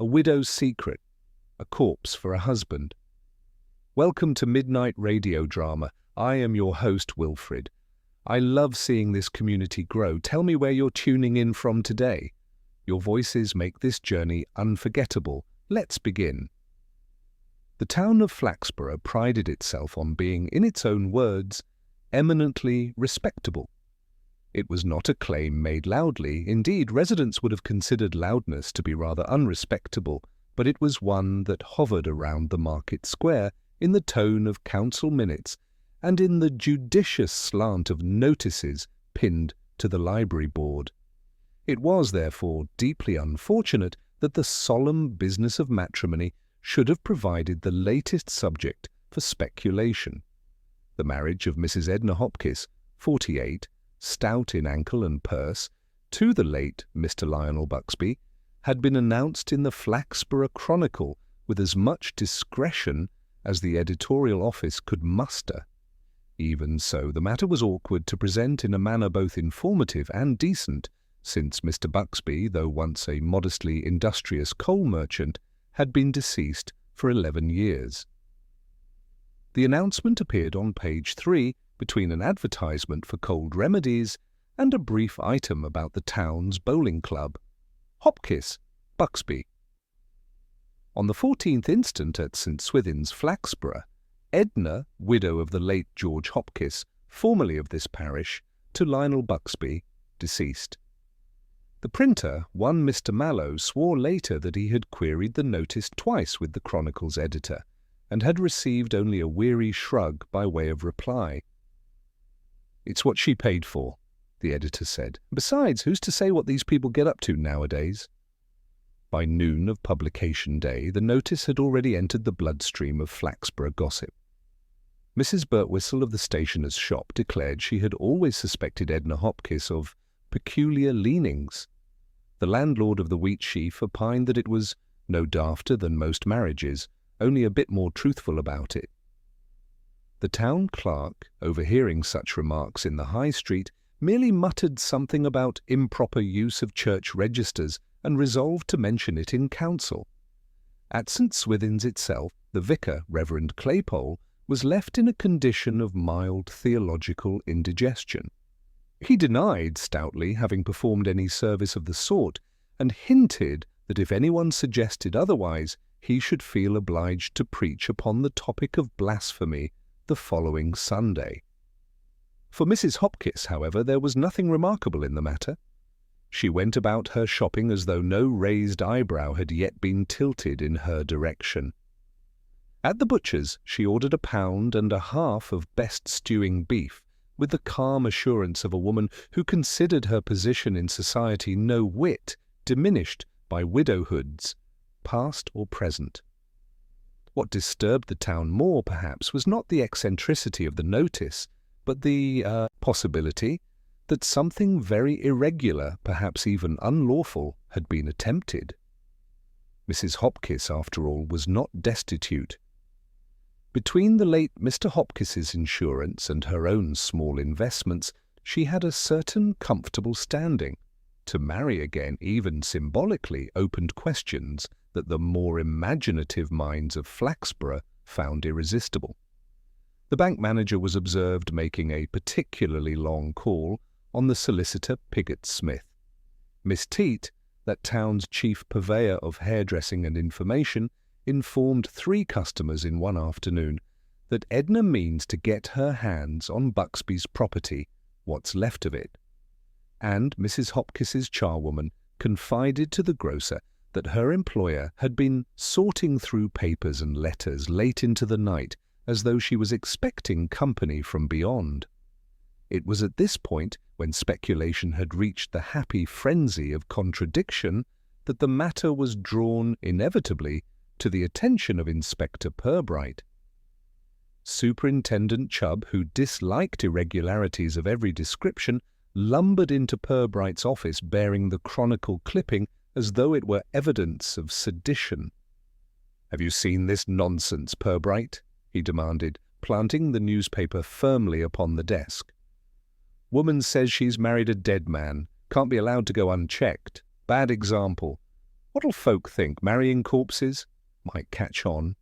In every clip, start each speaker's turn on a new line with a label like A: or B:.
A: a widow's secret, a corpse for a husband. Welcome to Midnight Radio Drama. I am your host, Wilfred. I love seeing this community grow. Tell me where you're tuning in from today. Your voices make this journey unforgettable. Let's begin. The town of Flaxborough prided itself on being, in its own words, eminently respectable. It was not a claim made loudly. Indeed, residents would have considered loudness to be rather unrespectable, but it was one that hovered around the market square in the tone of council minutes and in the judicious slant of notices pinned to the library board. It was, therefore, deeply unfortunate that the solemn business of matrimony should have provided the latest subject for speculation. The marriage of Mrs. Edna Hopkins, 48, stout in ankle and purse, to the late Mr. Lionel Buxby, had been announced in the Flaxborough Chronicle with as much discretion as the editorial office could muster. Even so, the matter was awkward to present in a manner both informative and decent, since Mr. Buxby, though once a modestly industrious coal merchant, had been deceased for 11 years. The announcement appeared on page 3 between an advertisement for cold remedies and a brief item about the town's bowling club. Hopkins, Buxby. On the 14th instant at St. Swithin's, Flaxborough, Edna, widow of the late George Hopkins, formerly of this parish, to Lionel Buxby, deceased. The printer, one Mr. Mallow, swore later that he had queried the notice twice with the Chronicle's editor, and had received only a weary shrug by way of reply. "It's what she paid for," the editor said. "Besides, who's to say what these people get up to nowadays?" By noon of publication day, the notice had already entered the bloodstream of Flaxborough gossip. Mrs. Birtwistle of the stationer's shop declared she had always suspected Edna Hopkins of peculiar leanings. The landlord of the Wheat Sheaf opined that it was no dafter than most marriages, only a bit more truthful about it. The town clerk, overhearing such remarks in the High Street, merely muttered something about improper use of church registers and resolved to mention it in council. At St. Swithin's itself, the vicar, Reverend Claypole, was left in a condition of mild theological indigestion. He denied stoutly having performed any service of the sort, and hinted that if anyone suggested otherwise, he should feel obliged to preach upon the topic of blasphemy the following Sunday. For Mrs. Hopkins, however, there was nothing remarkable in the matter. She went about her shopping as though no raised eyebrow had yet been tilted in her direction. At the butcher's she ordered 1.5 pounds of best stewing beef, with the calm assurance of a woman who considered her position in society no whit diminished by widowhoods, past or present. What disturbed the town more, perhaps, was not the eccentricity of the notice, but the possibility that something very irregular, perhaps even unlawful, had been attempted. Mrs. Hopkins, after all, was not destitute. Between the late Mr. Hopkins's insurance and her own small investments, she had a certain comfortable standing. To marry again, even symbolically, opened questions that the more imaginative minds of Flaxborough found irresistible. The bank manager was observed making a particularly long call on the solicitor Piggott Smith. Miss Teat, that town's chief purveyor of hairdressing and information, informed 3 customers in one afternoon that Edna means to get her hands on Buxby's property, what's left of it. And Mrs. Hopkins's charwoman confided to the grocer that her employer had been sorting through papers and letters late into the night as though she was expecting company from beyond. It was at this point, when speculation had reached the happy frenzy of contradiction, that the matter was drawn inevitably to the attention of Inspector Purbright. Superintendent Chubb, who disliked irregularities of every description, lumbered into Purbright's office bearing the Chronicle clipping as though it were evidence of sedition. "Have you seen this nonsense, Purbright?" he demanded, planting the newspaper firmly upon the desk. "Woman says she's married a dead man. Can't be allowed to go unchecked. Bad example. What'll folk think? Marrying corpses? Might catch on.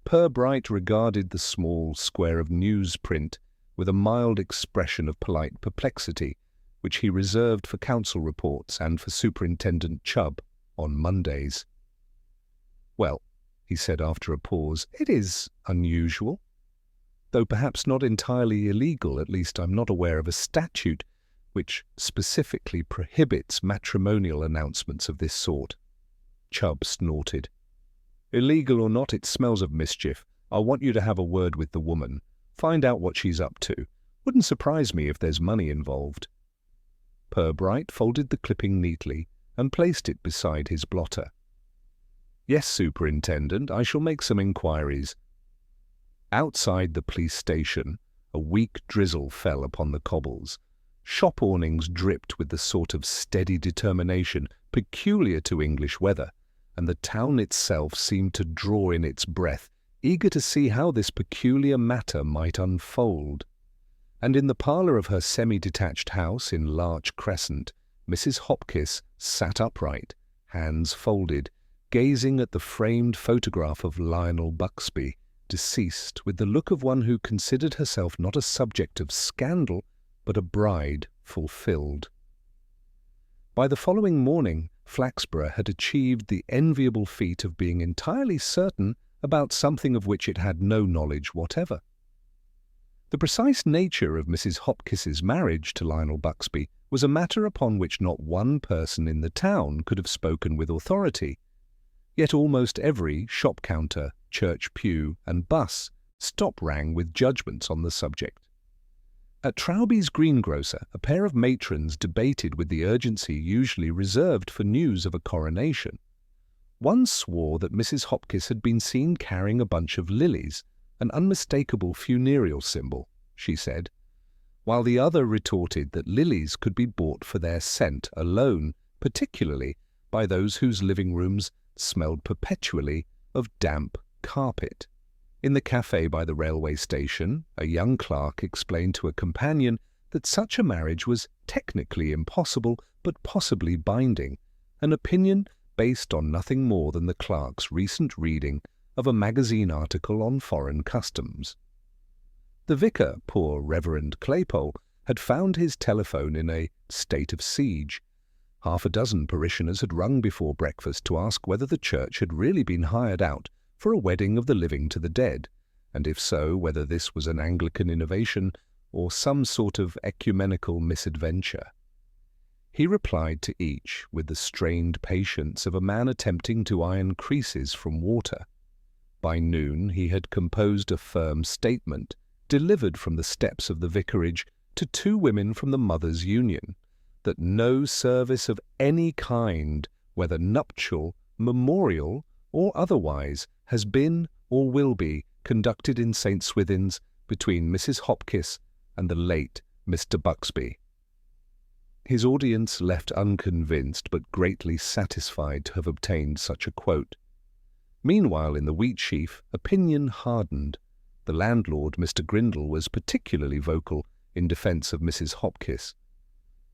A: Purbright regarded the small square of newsprint with a mild expression of polite perplexity, which he reserved for council reports and for Superintendent Chubb on Mondays. "Well," he said after a pause, "it is unusual. Though perhaps not entirely illegal, at least I'm not aware of a statute which specifically prohibits matrimonial announcements of this sort." Chubb snorted. "Illegal or not, it smells of mischief. I want you to have a word with the woman. Find out what she's up to. Wouldn't surprise me if there's money involved." Purbright folded the clipping neatly and placed it beside his blotter. "Yes, Superintendent, I shall make some inquiries." Outside the police station, a weak drizzle fell upon the cobbles. Shop awnings dripped with the sort of steady determination peculiar to English weather, and the town itself seemed to draw in its breath, eager to see how this peculiar matter might unfold. And in the parlour of her semi-detached house in Larch Crescent, Mrs. Hopkins sat upright, hands folded, gazing at the framed photograph of Lionel Buxby, deceased, with the look of one who considered herself not a subject of scandal, but a bride fulfilled. By the following morning, Flaxborough had achieved the enviable feat of being entirely certain about something of which it had no knowledge whatever. The precise nature of Mrs. Hopkins's marriage to Lionel Buxby was a matter upon which not one person in the town could have spoken with authority, yet almost every shop counter, church pew, and bus stop-rang with judgments on the subject. At Trowby's greengrocer, a pair of matrons debated with the urgency usually reserved for news of a coronation. One swore that Mrs. Hopkins had been seen carrying a bunch of lilies, an unmistakable funereal symbol, she said, while the other retorted that lilies could be bought for their scent alone, particularly by those whose living rooms smelled perpetually of damp carpet. In the café by the railway station, a young clerk explained to a companion that such a marriage was technically impossible but possibly binding, an opinion based on nothing more than the clerk's recent reading of a magazine article on foreign customs. The vicar, poor Reverend Claypole, had found his telephone in a state of siege. Half a dozen parishioners had rung before breakfast to ask whether the church had really been hired out for a wedding of the living to the dead, and if so, whether this was an Anglican innovation or some sort of ecumenical misadventure. He replied to each with the strained patience of a man attempting to iron creases from water. By noon he had composed a firm statement, delivered from the steps of the vicarage to two women from the Mothers' Union, that no service of any kind, whether nuptial, memorial, or otherwise, has been or will be conducted in St. Swithin's between Mrs. Hopkins and the late Mr. Buxby. His audience left unconvinced but greatly satisfied to have obtained such a quote. Meanwhile, in the Wheatsheaf, opinion hardened. The landlord, Mr. Grindle, was particularly vocal in defence of Mrs. Hopkins.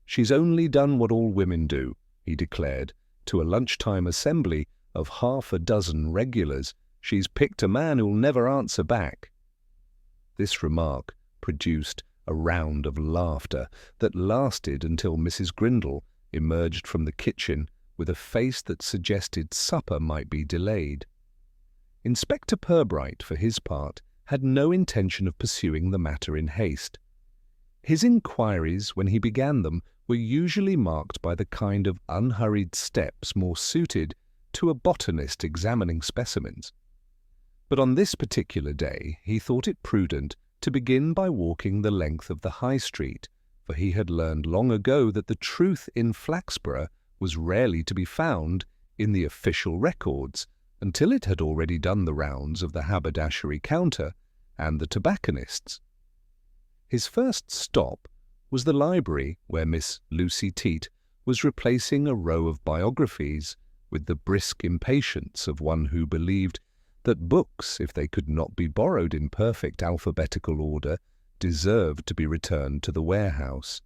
A: "She's only done what all women do," he declared, to a lunchtime assembly of half a dozen regulars. "She's picked a man who'll never answer back." This remark produced a round of laughter that lasted until Mrs. Grindle emerged from the kitchen with a face that suggested supper might be delayed. Inspector Purbright, for his part, had no intention of pursuing the matter in haste. His inquiries, when he began them, were usually marked by the kind of unhurried steps more suited to a botanist examining specimens. But on this particular day he thought it prudent to begin by walking the length of the High Street, for he had learned long ago that the truth in Flaxborough was rarely to be found in the official records until it had already done the rounds of the haberdashery counter and the tobacconist's. His first stop was the library, where Miss Lucy Teat was replacing a row of biographies with the brisk impatience of one who believed that books, if they could not be borrowed in perfect alphabetical order, deserved to be returned to the warehouse.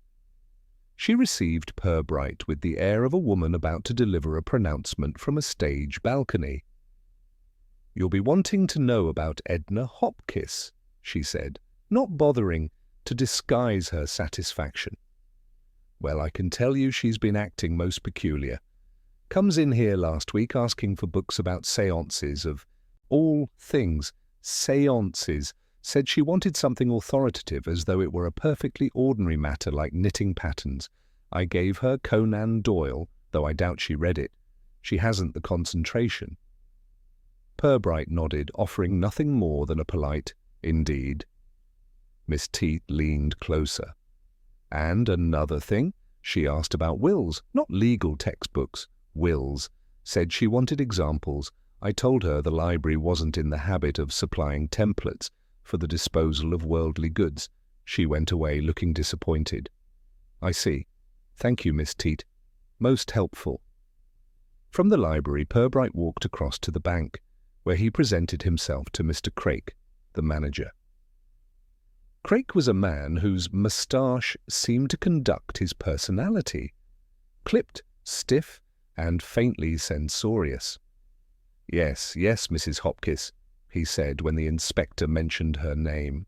A: She received Purbright with the air of a woman about to deliver a pronouncement from a stage balcony. "You'll be wanting to know about Edna Hopkiss," she said, not bothering to disguise her satisfaction. "Well, I can tell you she's been acting most peculiar. Comes in here last week asking for books about séances of all things. Séances. Said she wanted something authoritative as though it were a perfectly ordinary matter like knitting patterns. I gave her Conan Doyle, though I doubt she read it. She hasn't the concentration." Purbright nodded, offering nothing more than a polite, "Indeed." Miss Teet leaned closer. "And another thing? She asked about wills, not legal textbooks. Wills. Said she wanted examples. I told her the library wasn't in the habit of supplying templates for the disposal of worldly goods. She went away looking disappointed." "I see. Thank you, Miss Teet. Most helpful." From the library, Purbright walked across to the bank, where he presented himself to Mr. Craik, the manager. Craik was a man whose moustache seemed to conduct his personality, clipped, stiff, and faintly censorious. Yes, Mrs. Hopkiss," he said when the inspector mentioned her name.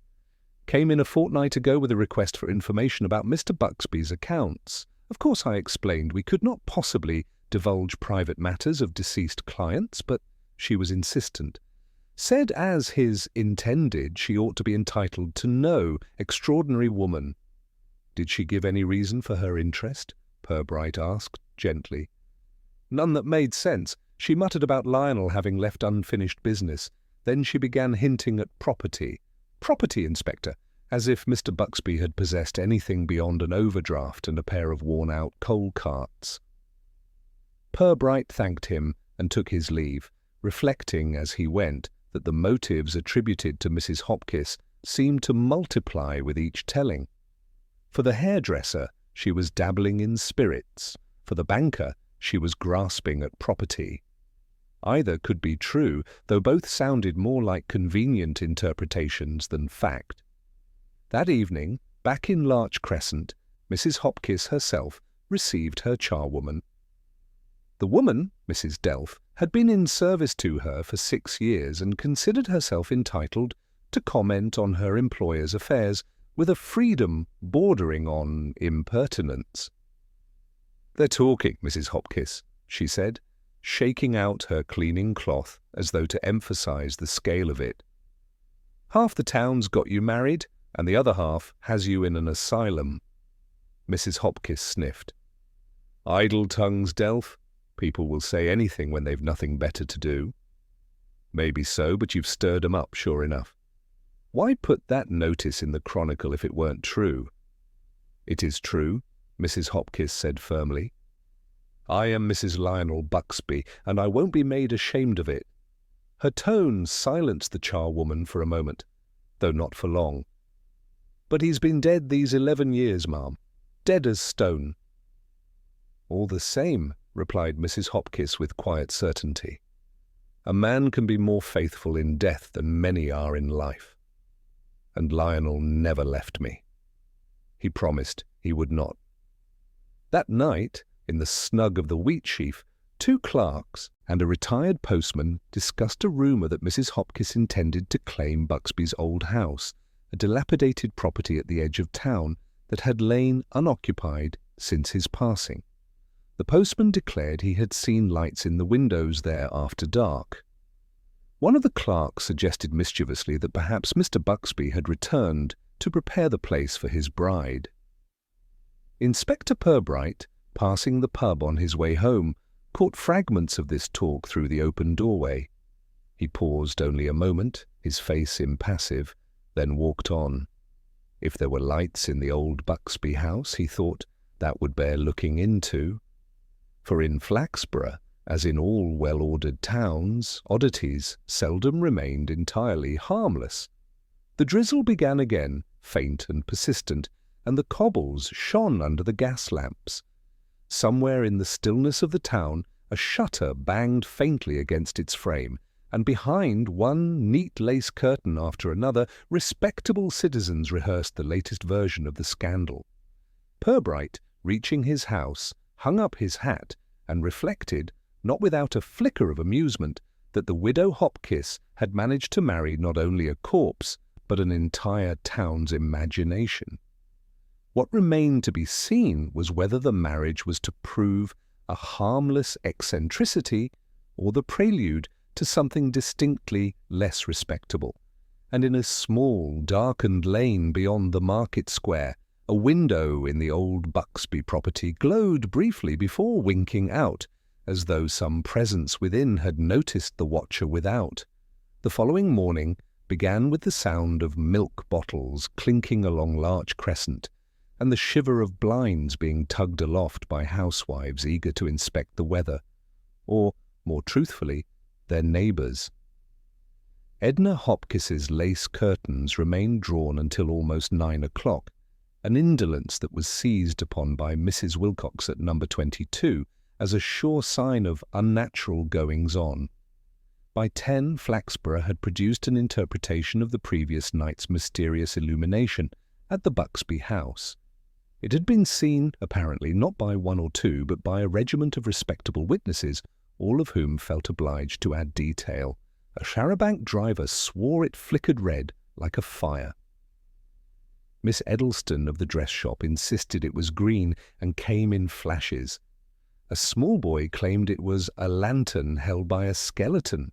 A: "Came in a fortnight ago with a request for information about Mr. Buxby's accounts. Of course, I explained we could not possibly divulge private matters of deceased clients, but she was insistent. Said as his intended she ought to be entitled to know. Extraordinary woman." "Did she give any reason for her interest?" Purbright asked gently. "None that made sense. She muttered about Lionel having left unfinished business. Then she began hinting at property. Property, Inspector, as if Mr. Buxby had possessed anything beyond an overdraft and a pair of worn-out coal carts." Purbright thanked him and took his leave, reflecting as he went that the motives attributed to Mrs. Hopkiss seemed to multiply with each telling. For the hairdresser, she was dabbling in spirits. For the banker, she was grasping at property. Either could be true, though both sounded more like convenient interpretations than fact. That evening, back in Larch Crescent, Mrs. Hopkiss herself received her charwoman. The woman, Mrs. Delph, had been in service to her for 6 years and considered herself entitled to comment on her employer's affairs with a freedom bordering on impertinence. "They're talking, Mrs. Hopkiss," she said, shaking out her cleaning cloth as though to emphasize the scale of it. "Half the town's got you married, and the other half has you in an asylum." Mrs. Hopkiss sniffed. "Idle tongues, Delph. People will say anything when they've nothing better to do." "Maybe so, but you've stirred 'em up, sure enough. Why put that notice in the Chronicle if it weren't true?" "It is true," Mrs. Hopkiss said firmly. "I am Mrs. Lionel Buxby, and I won't be made ashamed of it." Her tone silenced the charwoman for a moment, though not for long. "But he's been dead these 11 years, ma'am. Dead as stone." "All the same," replied Mrs. Hopkiss with quiet certainty, "a man can be more faithful in death than many are in life. And Lionel never left me. He promised he would not." That night, in the snug of the Wheatsheaf, 2 clerks and a retired postman discussed a rumour that Mrs. Hopkiss intended to claim Buxby's old house, a dilapidated property at the edge of town that had lain unoccupied since his passing. The postman declared he had seen lights in the windows there after dark. One of the clerks suggested mischievously that perhaps Mr. Buxby had returned to prepare the place for his bride. Inspector Purbright, passing the pub on his way home, caught fragments of this talk through the open doorway. He paused only a moment, his face impassive, then walked on. If there were lights in the old Buxby house, he thought, that would bear looking into. For in Flaxborough, as in all well-ordered towns, oddities seldom remained entirely harmless. The drizzle began again, faint and persistent, and the cobbles shone under the gas lamps. Somewhere in the stillness of the town, a shutter banged faintly against its frame, and behind one neat lace curtain after another, respectable citizens rehearsed the latest version of the scandal. Purbright reaching his house, hung up his hat, and reflected, not without a flicker of amusement, that the widow Hopkiss had managed to marry not only a corpse, but an entire town's imagination. What remained to be seen was whether the marriage was to prove a harmless eccentricity or the prelude to something distinctly less respectable. And in a small, darkened lane beyond the market square, a window in the old Buxby property glowed briefly before winking out, as though some presence within had noticed the watcher without. The following morning began with the sound of milk bottles clinking along Larch Crescent, and the shiver of blinds being tugged aloft by housewives eager to inspect the weather, or, more truthfully, their neighbours. Edna Hopkiss's lace curtains remained drawn until almost 9 o'clock, an indolence that was seized upon by Mrs. Wilcox at number 22 as a sure sign of unnatural goings-on. By 10, Flaxborough had produced an interpretation of the previous night's mysterious illumination at the Buxby house. It had been seen, apparently, not by one or two, but by a regiment of respectable witnesses, all of whom felt obliged to add detail. A charabanc driver swore it flickered red like a fire. Miss Edelston of the dress shop insisted it was green and came in flashes. A small boy claimed it was a lantern held by a skeleton.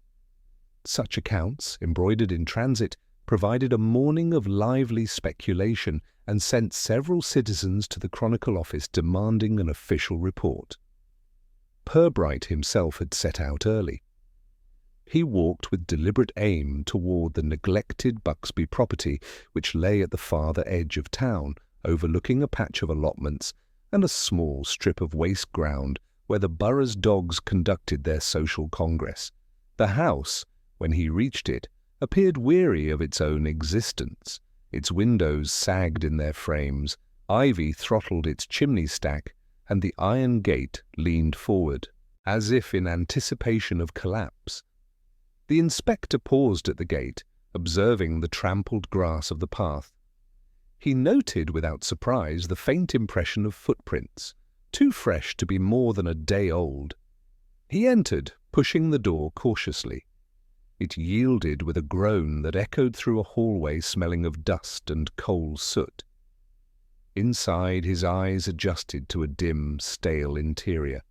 A: Such accounts, embroidered in transit, provided a morning of lively speculation and sent several citizens to the Chronicle office demanding an official report. Purbright himself had set out early. He walked with deliberate aim toward the neglected Buxby property, which lay at the farther edge of town, overlooking a patch of allotments and a small strip of waste ground where the borough's dogs conducted their social congress. The house, when he reached it, appeared weary of its own existence. Its windows sagged in their frames, ivy throttled its chimney stack, and the iron gate leaned forward, as if in anticipation of collapse. The inspector paused at the gate, observing the trampled grass of the path. He noted without surprise the faint impression of footprints, too fresh to be more than a day old. He entered, pushing the door cautiously. It yielded with a groan that echoed through a hallway smelling of dust and coal soot. Inside, his eyes adjusted to a dim, stale interior.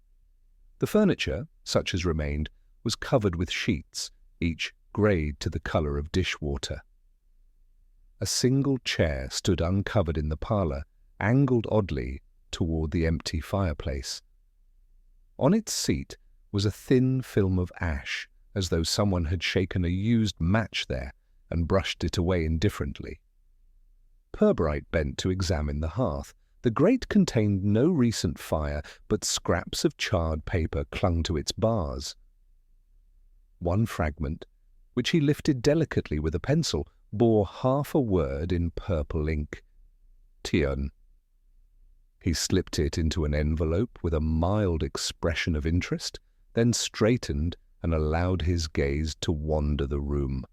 A: The furniture, such as remained, was covered with sheets, each greyed to the colour of dishwater. A single chair stood uncovered in the parlour, angled oddly toward the empty fireplace. On its seat was a thin film of ash, as though someone had shaken a used match there and brushed it away indifferently. Purbright bent to examine the hearth. The grate contained no recent fire, but scraps of charred paper clung to its bars. One fragment, which he lifted delicately with a pencil, bore half a word in purple ink. Tion. He slipped it into an envelope with a mild expression of interest, then straightened and allowed his gaze to wander the room.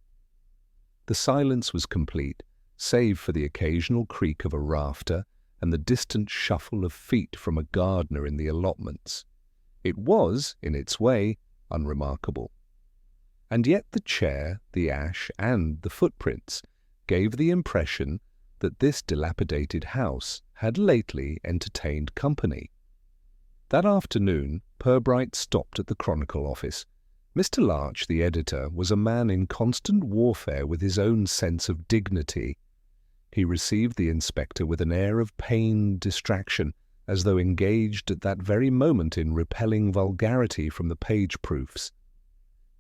A: The silence was complete, save for the occasional creak of a rafter and the distant shuffle of feet from a gardener in the allotments. It was, in its way, unremarkable. And yet the chair, the ash, and the footprints gave the impression that this dilapidated house had lately entertained company. That afternoon, Purbright stopped at the Chronicle office. Mr. Larch, the editor, was a man in constant warfare with his own sense of dignity. He received the inspector with an air of pained distraction, as though engaged at that very moment in repelling vulgarity from the page proofs.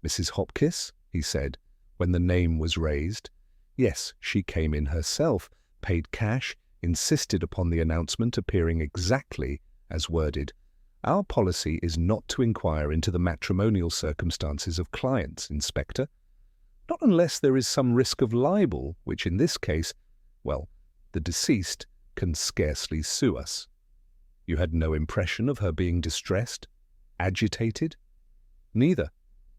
A: "Mrs. Hopkiss?" he said, when the name was raised. Yes, she came in herself, paid cash, insisted upon the announcement appearing exactly as worded. "Our policy is not to inquire into the matrimonial circumstances of clients, Inspector. Not unless there is some risk of libel, which in this case, well, the deceased can scarcely sue us." "You had no impression of her being distressed, agitated?" "Neither.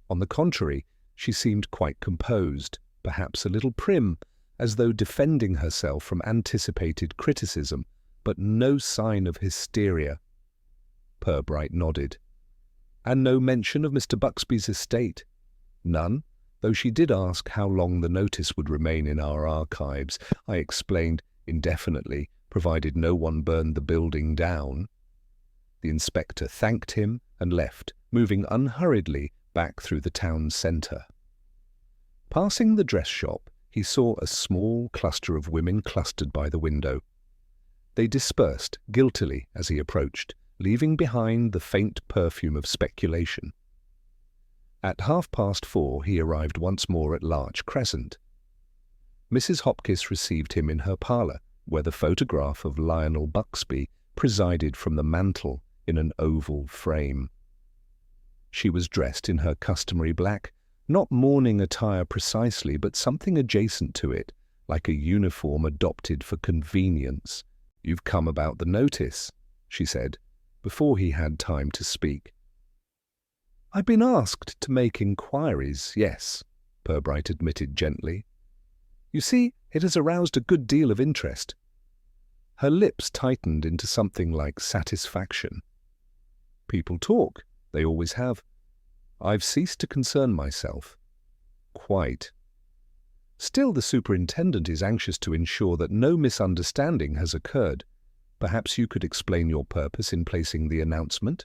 A: On the contrary, she seemed quite composed, perhaps a little prim, as though defending herself from anticipated criticism, but no sign of hysteria. Purbright nodded. And no mention of Mr. Buxby's estate? None, though she did ask how long the notice would remain in our archives. I explained indefinitely, provided no one burned the building down. The inspector thanked him and left, moving unhurriedly back through the town centre. Passing the dress shop, he saw a small cluster of women clustered by the window. They dispersed guiltily as he approached, leaving behind the faint perfume of speculation. At 4:30 he arrived once more at Larch Crescent. Mrs. Hopkins received him in her parlour, where the photograph of Lionel Buxby presided from the mantel in an oval frame. She was dressed in her customary black, not mourning attire precisely, but something adjacent to it, like a uniform adopted for convenience. "You've come about the notice," she said, before he had time to speak. "I've been asked to make inquiries, yes," Purbright admitted gently. "You see, it has aroused a good deal of interest." Her lips tightened into something like satisfaction. "People talk. They always have. I've ceased to concern myself." "Quite." "Still, the superintendent is anxious to ensure that no misunderstanding has occurred. Perhaps you could explain your purpose in placing the announcement?"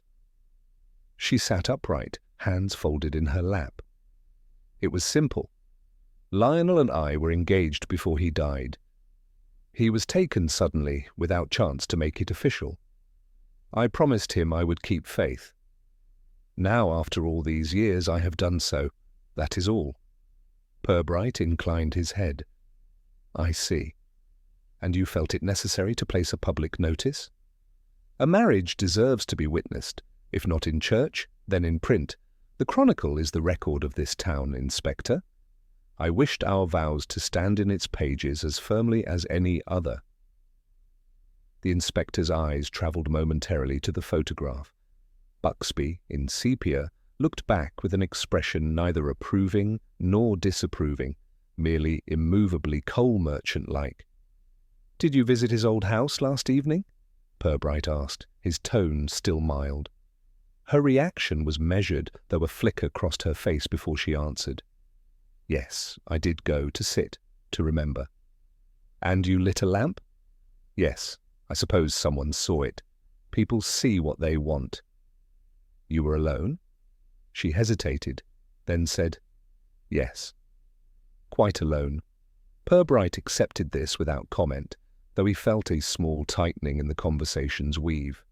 A: She sat upright, hands folded in her lap. "It was simple. Lionel and I were engaged before he died. He was taken suddenly, without chance to make it official. I promised him I would keep faith. Now, after all these years, I have done so. That is all." Purbright inclined his head. "I see. And you felt it necessary to place a public notice? A marriage deserves to be witnessed, if not in church, then in print. The Chronicle is the record of this town, Inspector. I wished our vows to stand in its pages as firmly as any other." The inspector's eyes travelled momentarily to the photograph. Buxby, in sepia, looked back with an expression neither approving nor disapproving, merely immovably coal merchant-like. "Did you visit his old house last evening?" Purbright asked, his tone still mild. Her reaction was measured, though a flicker crossed her face before she answered. "Yes, I did go to sit, to remember." "And you lit a lamp?" "Yes, I suppose someone saw it. People see what they want." "You were alone?" She hesitated, then said, "Yes." "Quite alone." Purbright accepted this without comment, though he felt a small tightening in the conversation's weave.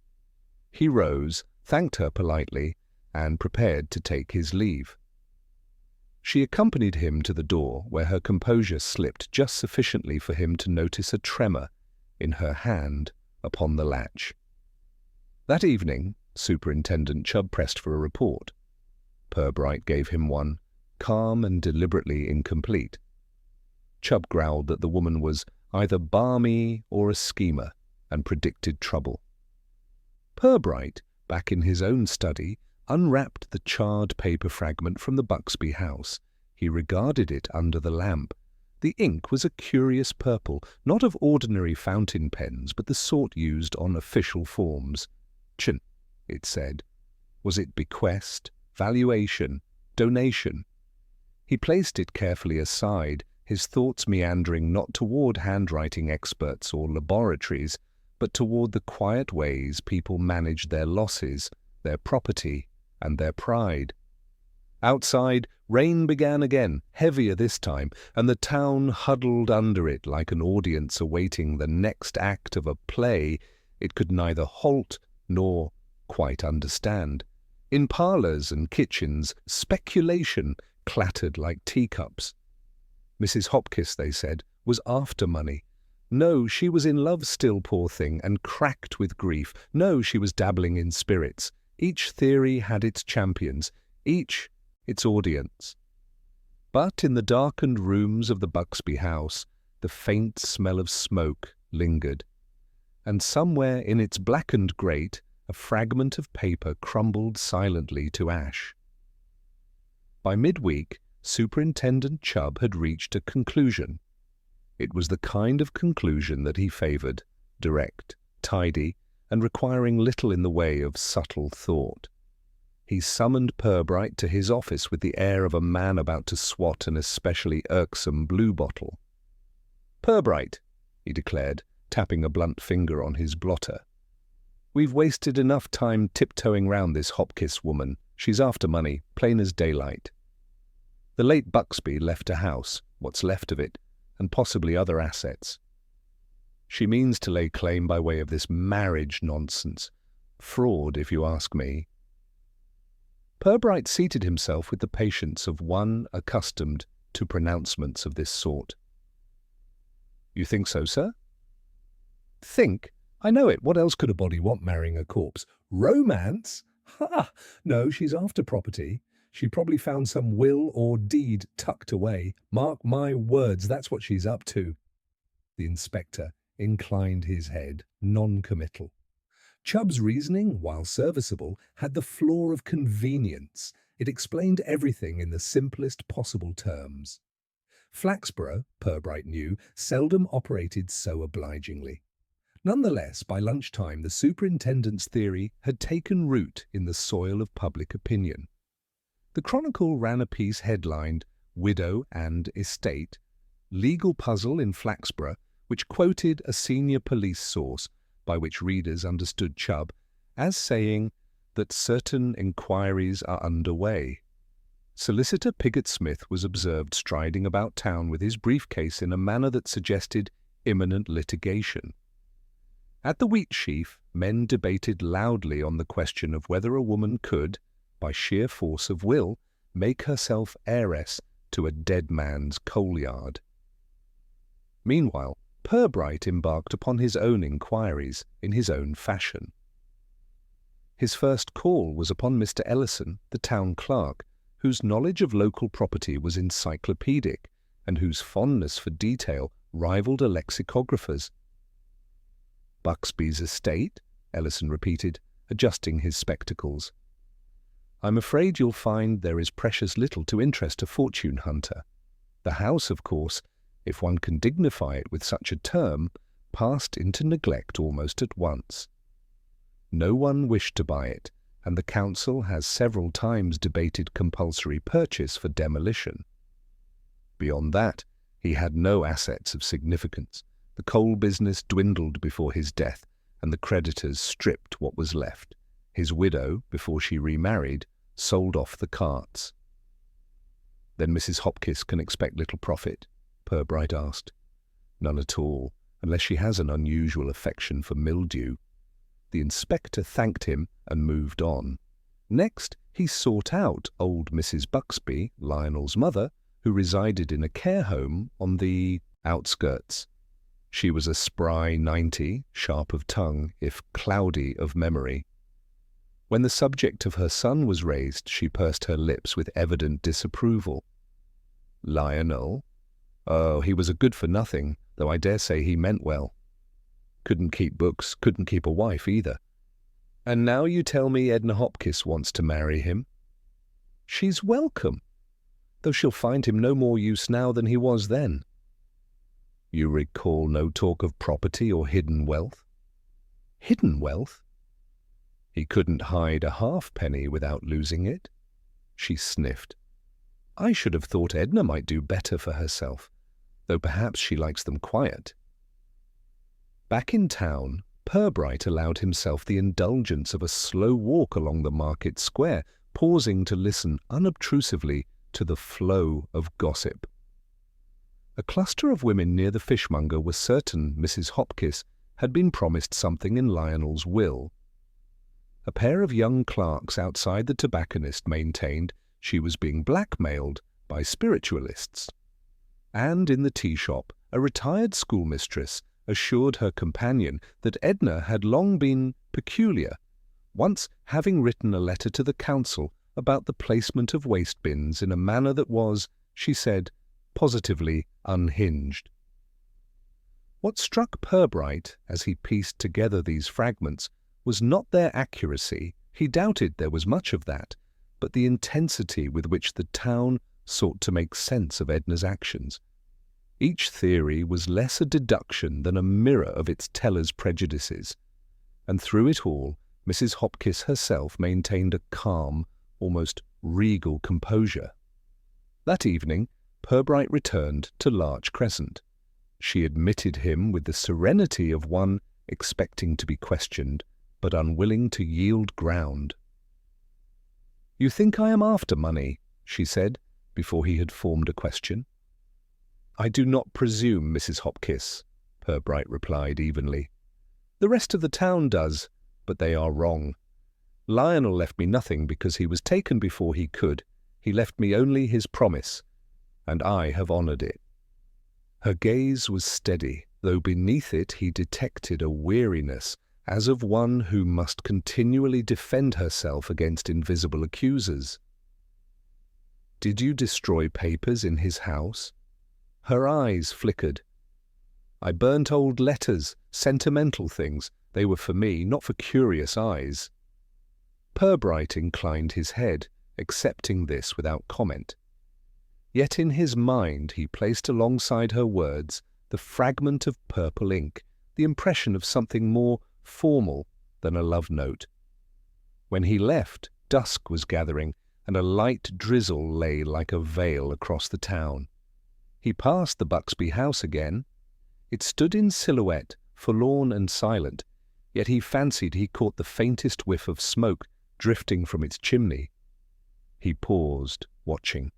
A: He rose, thanked her politely, and prepared to take his leave. She accompanied him to the door, where her composure slipped just sufficiently for him to notice a tremor in her hand upon the latch. That evening, Superintendent Chubb pressed for a report. Purbright gave him one, calm and deliberately incomplete. Chubb growled that the woman was either balmy or a schemer, and predicted trouble. Purbright, back in his own study, unwrapped the charred paper fragment from the Buxby house. He regarded it under the lamp. The ink was a curious purple, not of ordinary fountain pens, but the sort used on official forms. "Chen," it said. Was it bequest, valuation, donation? He placed it carefully aside, his thoughts meandering not toward handwriting experts or laboratories, but toward the quiet ways people managed their losses, their property, and their pride. Outside, rain began again, heavier this time, and the town huddled under it like an audience awaiting the next act of a play it could neither halt nor quite understand. In parlours and kitchens, speculation clattered like teacups. Mrs. Hopkins, they said, was after money. No, she was in love still, poor thing, and cracked with grief. No, she was dabbling in spirits. Each theory had its champions, each its audience. But in the darkened rooms of the Buxby house, the faint smell of smoke lingered, and somewhere in its blackened grate a fragment of paper crumbled silently to ash. By midweek, Superintendent Chubb had reached a conclusion. It was the kind of conclusion that he favoured, direct, tidy, and requiring little in the way of subtle thought. He summoned Purbright to his office with the air of a man about to swat an especially irksome bluebottle. "Purbright," he declared, tapping a blunt finger on his blotter. "We've wasted enough time tiptoeing round this Hopkins woman. She's after money, plain as daylight. The late Buxby left a house, what's left of it, and possibly other assets. She means to lay claim by way of this marriage nonsense. Fraud, if you ask me." Purbright seated himself with the patience of one accustomed to pronouncements of this sort. "You think so, sir?" "Think? I know it. What else could a body want marrying a corpse? Romance? Ha! No, she's after property. She probably found some will or deed tucked away. Mark my words, that's what she's up to." The inspector inclined his head, non-committal. Chubb's reasoning, while serviceable, had the flaw of convenience. It explained everything in the simplest possible terms. Flaxborough, Purbright knew, seldom operated so obligingly. Nonetheless, by lunchtime, the superintendent's theory had taken root in the soil of public opinion. The Chronicle ran a piece headlined, "Widow and Estate, Legal Puzzle in Flaxborough," which quoted a senior police source, by which readers understood Chubb as saying that certain inquiries are underway. Solicitor Piggott Smith was observed striding about town with his briefcase in a manner that suggested imminent litigation. At the wheat sheaf, men debated loudly on the question of whether a woman could, by sheer force of will, make herself heiress to a dead man's coal yard. Meanwhile, Purbright embarked upon his own inquiries in his own fashion. His first call was upon Mr. Ellison, the town clerk, whose knowledge of local property was encyclopedic and whose fondness for detail rivaled a lexicographer's. "Buxby's estate?" Ellison repeated, adjusting his spectacles. "I'm afraid you'll find there is precious little to interest a fortune hunter. The house, of course, if one can dignify it with such a term, passed into neglect almost at once. No one wished to buy it, and the council has several times debated compulsory purchase for demolition. Beyond that, he had no assets of significance. The coal business dwindled before his death, and the creditors stripped what was left. His widow, before she remarried, sold off the carts." "Then Mrs. Hopkins can expect little profit?" Purbright asked. "None at all, unless she has an unusual affection for mildew." The inspector thanked him and moved on. Next, he sought out old Mrs. Buxby, Lionel's mother, who resided in a care home on the outskirts. She was a spry 90, sharp of tongue, if cloudy of memory. When the subject of her son was raised, she pursed her lips with evident disapproval. "Lionel? Oh, he was a good-for-nothing, though I dare say he meant well. Couldn't keep books, couldn't keep a wife either. And now you tell me Edna Hopkins wants to marry him. She's welcome, though she'll find him no more use now than he was then." "You recall no talk of property or hidden wealth?" "Hidden wealth?" "He couldn't hide a halfpenny without losing it?" She sniffed. "I should have thought Edna might do better for herself, though perhaps she likes them quiet." Back in town, Purbright allowed himself the indulgence of a slow walk along the market square, pausing to listen unobtrusively to the flow of gossip. A cluster of women near the fishmonger were certain Mrs. Hopkins had been promised something in Lionel's will. A pair of young clerks outside the tobacconist maintained she was being blackmailed by spiritualists. And in the tea shop, a retired schoolmistress assured her companion that Edna had long been peculiar, once having written a letter to the council about the placement of waste bins in a manner that was, she said, positively unhinged. What struck Purbright as he pieced together these fragments was not their accuracy, he doubted there was much of that, but the intensity with which the town sought to make sense of Edna's actions. Each theory was less a deduction than a mirror of its teller's prejudices. and through it all, Mrs. Hopkins herself maintained a calm, almost regal composure. That evening, Purbright returned to Larch Crescent. She admitted him with the serenity of one expecting to be questioned, but unwilling to yield ground. "You think I am after money?" she said, before he had formed a question. "I do not presume, Mrs. Hopkins," Purbright replied evenly. "The rest of the town does, but they are wrong. Lionel left me nothing because he was taken before he could. He left me only his promise, and I have honoured it." Her gaze was steady, though beneath it he detected a weariness, as of one who must continually defend herself against invisible accusers. "Did you destroy papers in his house?" Her eyes flickered. "I burnt old letters, sentimental things. They were for me, not for curious eyes." Purbright inclined his head, accepting this without comment. Yet in his mind he placed alongside her words the fragment of purple ink, the impression of something more formal than a love note. When he left, dusk was gathering, and a light drizzle lay like a veil across the town. He passed the Buxby house again. It stood in silhouette, forlorn and silent, yet he fancied he caught the faintest whiff of smoke drifting from its chimney. He paused, watching.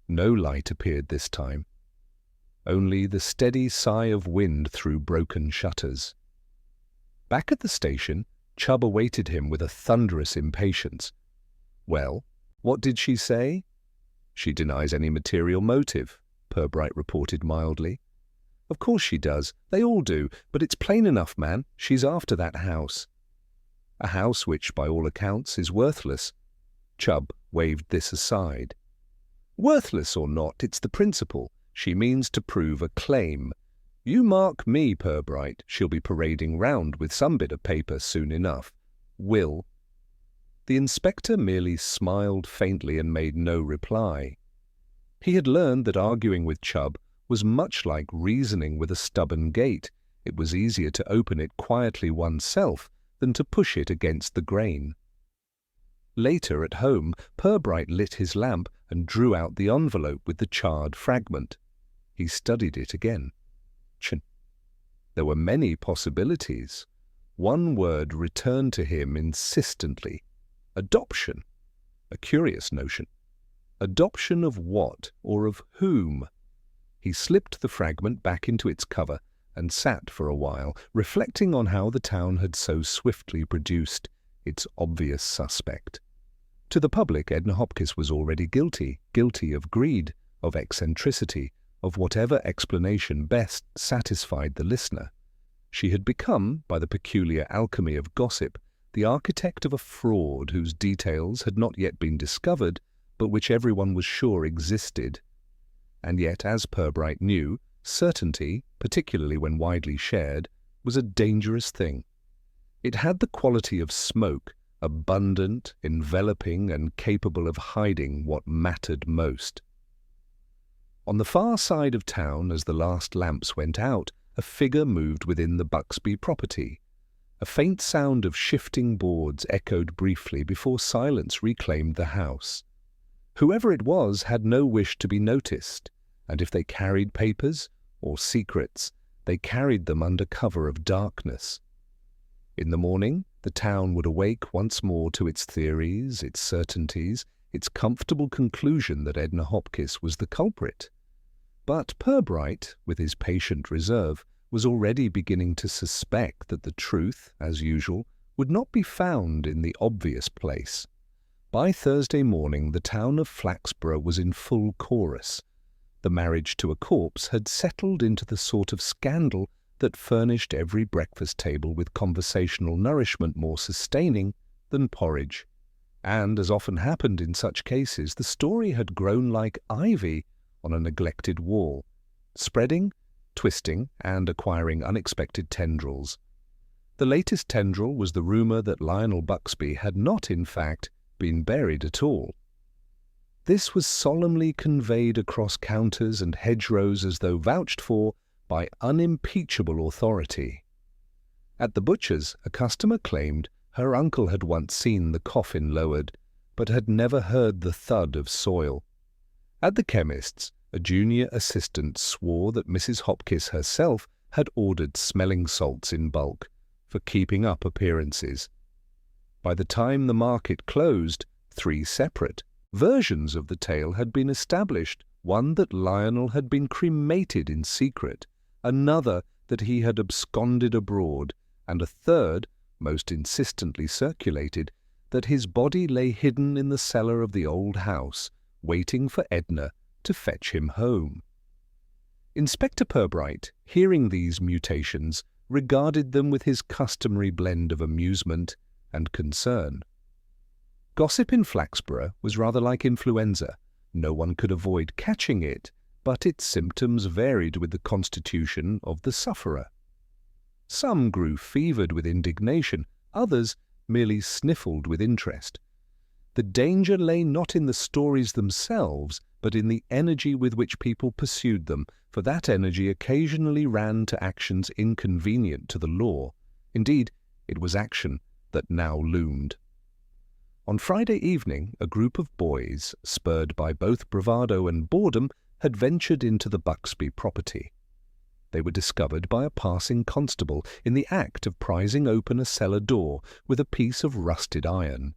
A: No light appeared this time. Only the steady sigh of wind through broken shutters. Back at the station, Chubb awaited him with a thunderous impatience. "Well, what did she say?" "She denies any material motive," Purbright reported mildly. "Of course she does. They all do. But it's plain enough, man. She's after that house." "A house which, by all accounts, is worthless." Chubb waved this aside. "Worthless or not, it's the principle. She means to prove a claim. You mark me, Purbright, she'll be parading round with some bit of paper soon enough. Will." The inspector merely smiled faintly and made no reply. He had learned that arguing with Chubb was much like reasoning with a stubborn gate. It was easier to open it quietly oneself than to push it against the grain. Later, at home, Purbright lit his lamp and drew out the envelope with the charred fragment. He studied it again. There were many possibilities. One word returned to him insistently. Adoption. A curious notion. Adoption of what, or of whom? He slipped the fragment back into its cover and sat for a while, reflecting on how the town had so swiftly produced its obvious suspect. To the public, Edna Hopkins was already guilty of greed, of eccentricity, of whatever explanation best satisfied the listener. She had become, by the peculiar alchemy of gossip, the architect of a fraud whose details had not yet been discovered, but which everyone was sure existed. And yet, as Purbright knew, certainty, particularly when widely shared, was a dangerous thing. It had the quality of smoke, abundant, enveloping, and capable of hiding what mattered most. On the far side of town, as the last lamps went out, a figure moved within the Buxby property. A faint sound of shifting boards echoed briefly before silence reclaimed the house. Whoever it was had no wish to be noticed, and if they carried papers or secrets, they carried them under cover of darkness. In the morning, the town would awake once more to its theories, its certainties, its comfortable conclusion that Edna Hopkins was the culprit. But Purbright, with his patient reserve, was already beginning to suspect that the truth, as usual, would not be found in the obvious place. By Thursday morning, the town of Flaxborough was in full chorus. The marriage to a corpse had settled into the sort of scandal that furnished every breakfast table with conversational nourishment more sustaining than porridge. And, as often happened in such cases, the story had grown like ivy on a neglected wall, spreading, twisting, and acquiring unexpected tendrils. The latest tendril was the rumour that Lionel Buxby had not, in fact, been buried at all. This was solemnly conveyed across counters and hedgerows as though vouched for by unimpeachable authority. At the butcher's, a customer claimed her uncle had once seen the coffin lowered, but had never heard the thud of soil. At the chemist's, a junior assistant swore that Mrs. Hopkins herself had ordered smelling salts in bulk for keeping up appearances. By the time the market closed, 3 separate versions of the tale had been established, one that Lionel had been cremated in secret, another that he had absconded abroad, and a third, most insistently circulated, that his body lay hidden in the cellar of the old house, waiting for Edna to fetch him home. Inspector Purbright, hearing these mutations, regarded them with his customary blend of amusement and concern. Gossip in Flaxborough was rather like influenza. No one could avoid catching it, but its symptoms varied with the constitution of the sufferer. Some grew fevered with indignation, others merely sniffled with interest. The danger lay not in the stories themselves, but in the energy with which people pursued them, for that energy occasionally ran to actions inconvenient to the law. Indeed, it was action that now loomed. On Friday evening, a group of boys, spurred by both bravado and boredom, had ventured into the Buxby property. They were discovered by a passing constable in the act of prizing open a cellar door with a piece of rusted iron.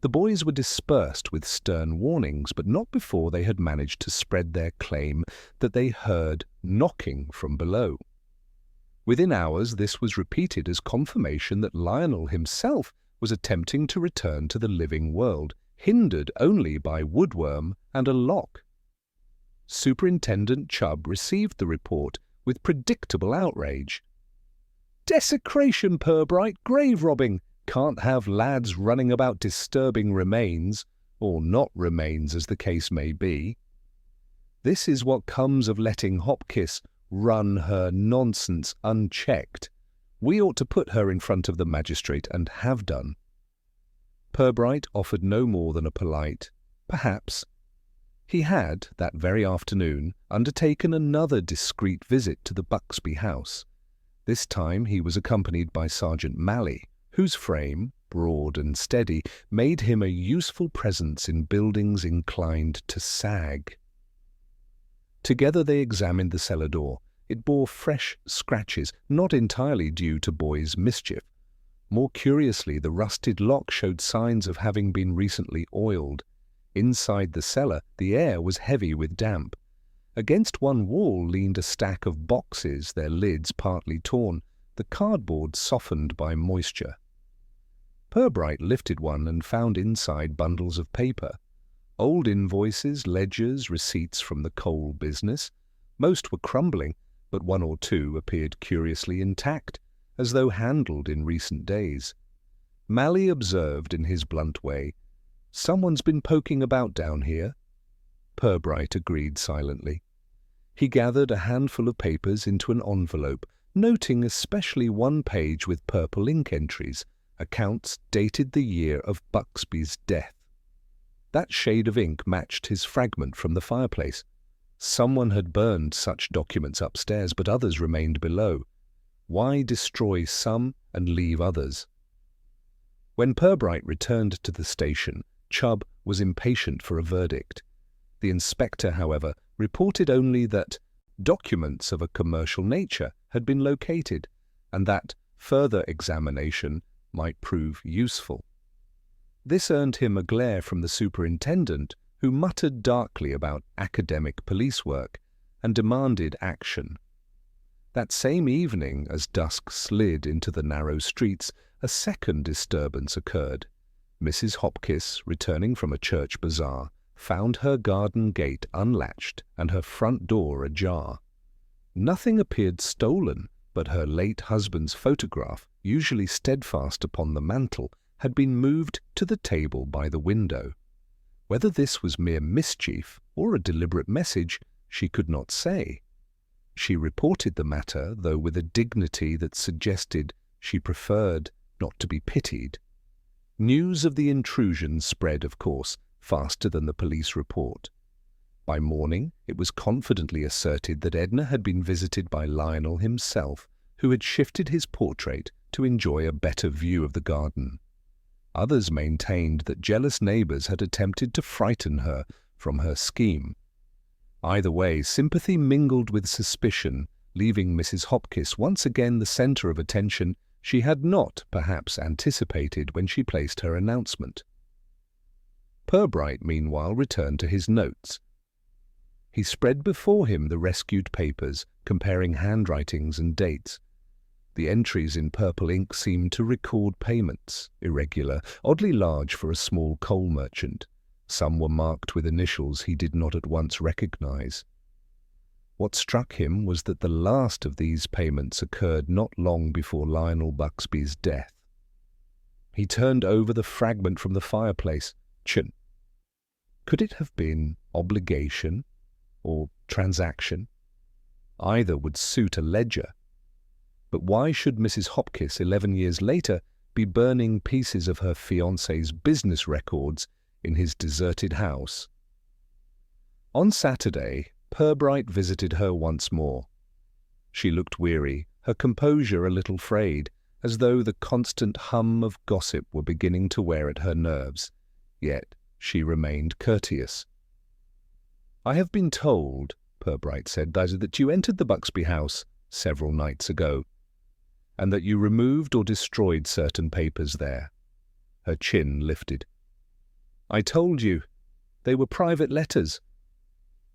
A: The boys were dispersed with stern warnings, but not before they had managed to spread their claim that they heard knocking from below. Within hours this was repeated as confirmation that Lionel himself was attempting to return to the living world, hindered only by woodworm and a lock. Superintendent Chubb received the report with predictable outrage. "Desecration, Purbright, grave robbing! Can't have lads running about disturbing remains, or not remains as the case may be. This is what comes of letting Hopkins run her nonsense unchecked. We ought to put her in front of the magistrate, and have done." Purbright offered no more than a polite, "Perhaps." He had, that very afternoon, undertaken another discreet visit to the Buxby house. This time he was accompanied by Sergeant Malley, whose frame, broad and steady, made him a useful presence in buildings inclined to sag. Together they examined the cellar door. It bore fresh scratches, not entirely due to boys' mischief. More curiously, the rusted lock showed signs of having been recently oiled. Inside the cellar, the air was heavy with damp. Against one wall leaned a stack of boxes, their lids partly torn, the cardboard softened by moisture. Purbright lifted one and found inside bundles of paper. Old invoices, ledgers, receipts from the coal business. Most were crumbling, but one or two appeared curiously intact, as though handled in recent days. Malley observed in his blunt way, "Someone's been poking about down here." Purbright agreed silently. He gathered a handful of papers into an envelope, noting especially one page with purple ink entries, accounts dated the year of Buxby's death. That shade of ink matched his fragment from the fireplace. Someone had burned such documents upstairs, but others remained below. Why destroy some and leave others? When Purbright returned to the station, Chubb was impatient for a verdict. The inspector, however, reported only that documents of a commercial nature had been located, and that further examination might prove useful. This earned him a glare from the superintendent, who muttered darkly about academic police work and demanded action. That same evening, as dusk slid into the narrow streets, a second disturbance occurred. Mrs. Hopkins, returning from a church bazaar, found her garden gate unlatched and her front door ajar. Nothing appeared stolen, but her late husband's photograph, usually steadfast upon the mantel, had been moved to the table by the window. Whether this was mere mischief or a deliberate message, she could not say. She reported the matter, though with a dignity that suggested she preferred not to be pitied. News of the intrusion spread, of course, faster than the police report. By morning, it was confidently asserted that Edna had been visited by Lionel himself, who had shifted his portrait to enjoy a better view of the garden. Others maintained that jealous neighbours had attempted to frighten her from her scheme. Either way, sympathy mingled with suspicion, leaving Mrs. Hopkins once again the centre of attention she had not, perhaps, anticipated when she placed her announcement. Purbright, meanwhile, returned to his notes. He spread before him the rescued papers, comparing handwritings and dates. The entries in purple ink seemed to record payments, irregular, oddly large for a small coal merchant. Some were marked with initials he did not at once recognize. What struck him was that the last of these payments occurred not long before Lionel Buxby's death. He turned over the fragment from the fireplace. Could it have been obligation or transaction? Either would suit a ledger. But why should Mrs. Hopkins, 11 years later, be burning pieces of her fiancé's business records in his deserted house? On Saturday, Purbright visited her once more. She looked weary, her composure a little frayed, as though the constant hum of gossip were beginning to wear at her nerves. Yet she remained courteous. "I have been told," Purbright said, "that you entered the Buxby house several nights ago, and that you removed or destroyed certain papers there." Her chin lifted. "I told you. They were private letters.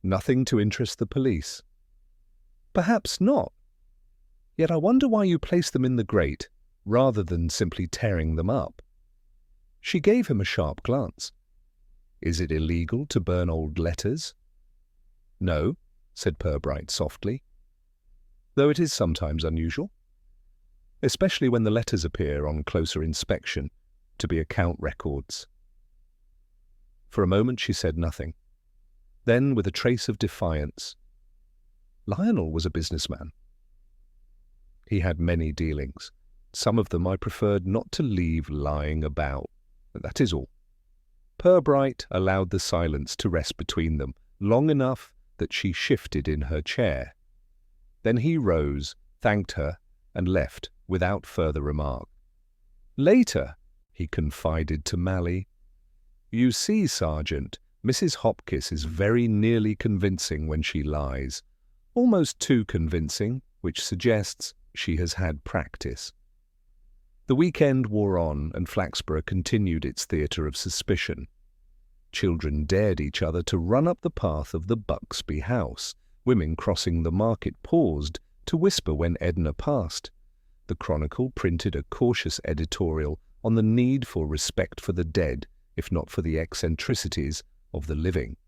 A: Nothing to interest the police." "Perhaps not. Yet I wonder why you placed them in the grate, rather than simply tearing them up." She gave him a sharp glance. "Is it illegal to burn old letters?" "No," said Purbright softly, "though it is sometimes unusual, especially when the letters appear on closer inspection to be account records." For a moment she said nothing. Then, with a trace of defiance, "Lionel was a businessman. He had many dealings. Some of them I preferred not to leave lying about. That is all." Purbright allowed the silence to rest between them, long enough that she shifted in her chair. Then he rose, thanked her, and left without further remark. Later, he confided to Mally, "You see, Sergeant, Mrs. Hopkins is very nearly convincing when she lies. Almost too convincing, which suggests she has had practice." The weekend wore on, and Flaxborough continued its theatre of suspicion. Children dared each other to run up the path of the Buxby house. Women crossing the market paused to whisper when Edna passed. The Chronicle printed a cautious editorial on the need for respect for the dead, if not for the eccentricities of the living.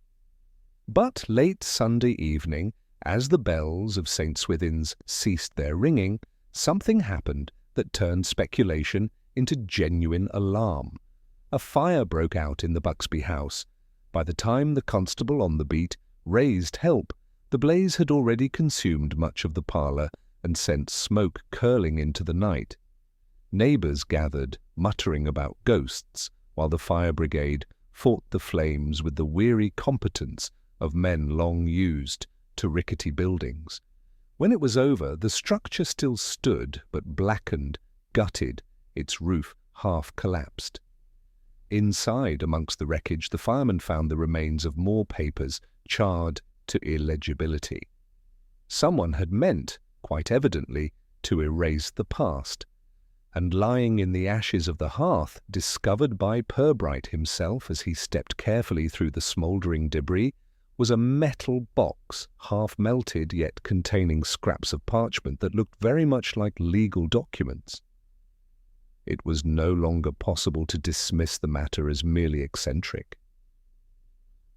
A: But late Sunday evening, as the bells of St. Swithin's ceased their ringing, something happened that turned speculation into genuine alarm. A fire broke out in the Buxby house. By the time the constable on the beat raised help, the blaze had already consumed much of the parlour and sent smoke curling into the night. Neighbours gathered, muttering about ghosts, while the fire brigade fought the flames with the weary competence of men long used to rickety buildings. When it was over, the structure still stood, but blackened, gutted, its roof half collapsed. Inside, amongst the wreckage, the firemen found the remains of more papers, charred to illegibility. Someone had meant, quite evidently, to erase the past, and lying in the ashes of the hearth, discovered by Purbright himself as he stepped carefully through the smouldering debris, was a metal box, half melted yet containing scraps of parchment that looked very much like legal documents. It was no longer possible to dismiss the matter as merely eccentric.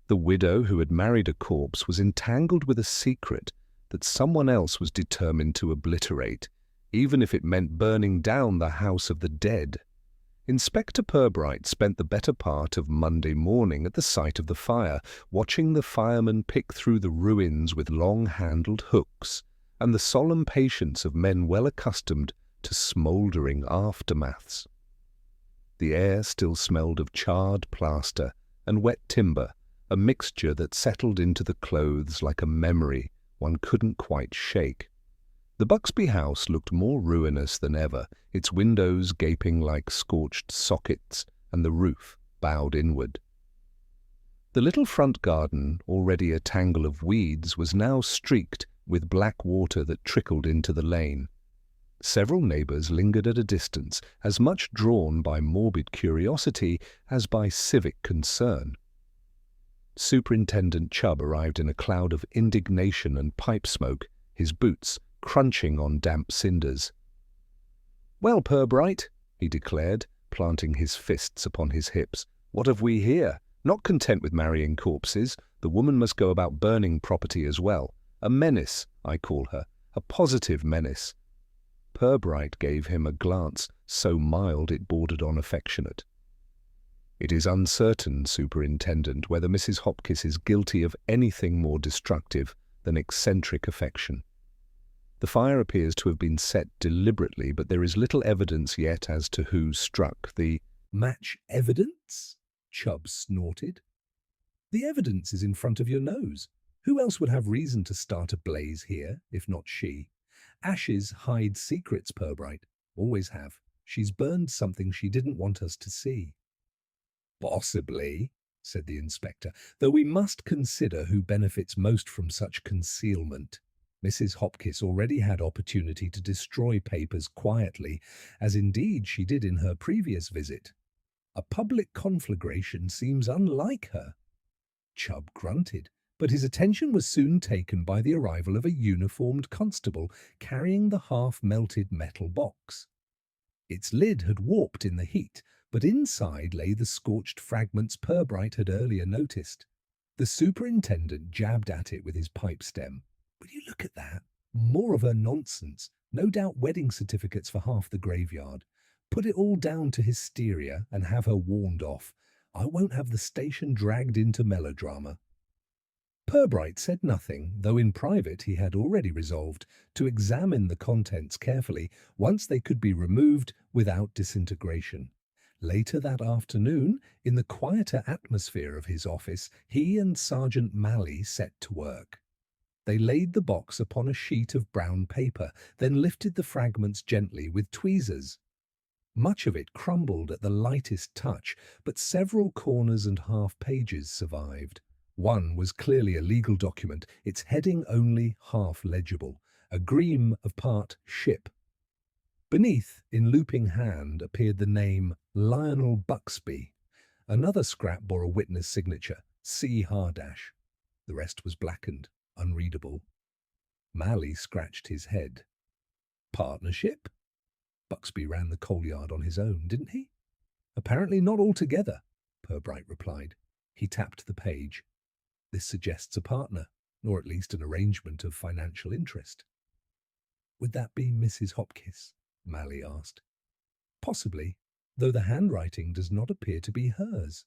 A: The widow who had married a corpse was entangled with a secret that someone else was determined to obliterate, even if it meant burning down the house of the dead. Inspector Purbright spent the better part of Monday morning at the site of the fire, watching the firemen pick through the ruins with long-handled hooks, and the solemn patience of men well accustomed to smouldering aftermaths. The air still smelled of charred plaster and wet timber, a mixture that settled into the clothes like a memory one couldn't quite shake. The Buxby house looked more ruinous than ever, its windows gaping like scorched sockets and the roof bowed inward. The little front garden, already a tangle of weeds, was now streaked with black water that trickled into the lane. Several neighbours lingered at a distance, as much drawn by morbid curiosity as by civic concern. Superintendent Chubb arrived in a cloud of indignation and pipe smoke, his boots crunching on damp cinders. "Well, Purbright," he declared, planting his fists upon his hips, "what have we here? Not content with marrying corpses, the woman must go about burning property as well. A menace, I call her, a positive menace." Purbright gave him a glance so mild it bordered on affectionate. "It is uncertain, Superintendent, whether Mrs. Hopkins is guilty of anything more destructive than eccentric affection. The fire appears to have been set deliberately, but there is little evidence yet as to who struck the—"
B: "Match evidence?" Chubb snorted. "The evidence is in front of your nose. Who else would have reason to start a blaze here, if not she? Ashes hide secrets, Purbright. Always have. She's burned something she didn't want us to see." "Possibly," said the inspector, "though we must consider who benefits most from such concealment. Mrs. Hopkins already had opportunity to destroy papers quietly, as indeed she did in her previous visit. A public conflagration seems unlike her." Chubb grunted, but his attention was soon taken by the arrival of a uniformed constable carrying the half-melted metal box. Its lid had warped in the heat, but inside lay the scorched fragments Purbright had earlier noticed. The superintendent jabbed at it with his pipe stem. "Will you look at that? More of her nonsense. No doubt wedding certificates for half the graveyard. Put it all down to hysteria and have her warned off. I won't have the station dragged into melodrama." Purbright said nothing, though in private he had already resolved to examine the contents carefully once they could be removed without disintegration. Later that afternoon, in the quieter atmosphere of his office, he and Sergeant Malley set to work. They laid the box upon a sheet of brown paper, then lifted the fragments gently with tweezers. Much of it crumbled at the lightest touch, but several corners and half-pages survived. One was clearly a legal document, its heading only half legible, a gleam of part ship. Beneath, in looping hand, appeared the name Lionel Buxby. Another scrap bore a witness signature, C. Hardash. The rest was blackened, unreadable. Malley scratched his head. "Partnership? Buxby ran the coal yard on his own, didn't he?" "Apparently not altogether," Purbright replied. He tapped the page. "This suggests a partner, or at least an arrangement of financial interest." "Would that be Mrs. Hopkins?" Malley asked. "Possibly, though the handwriting does not appear to be hers."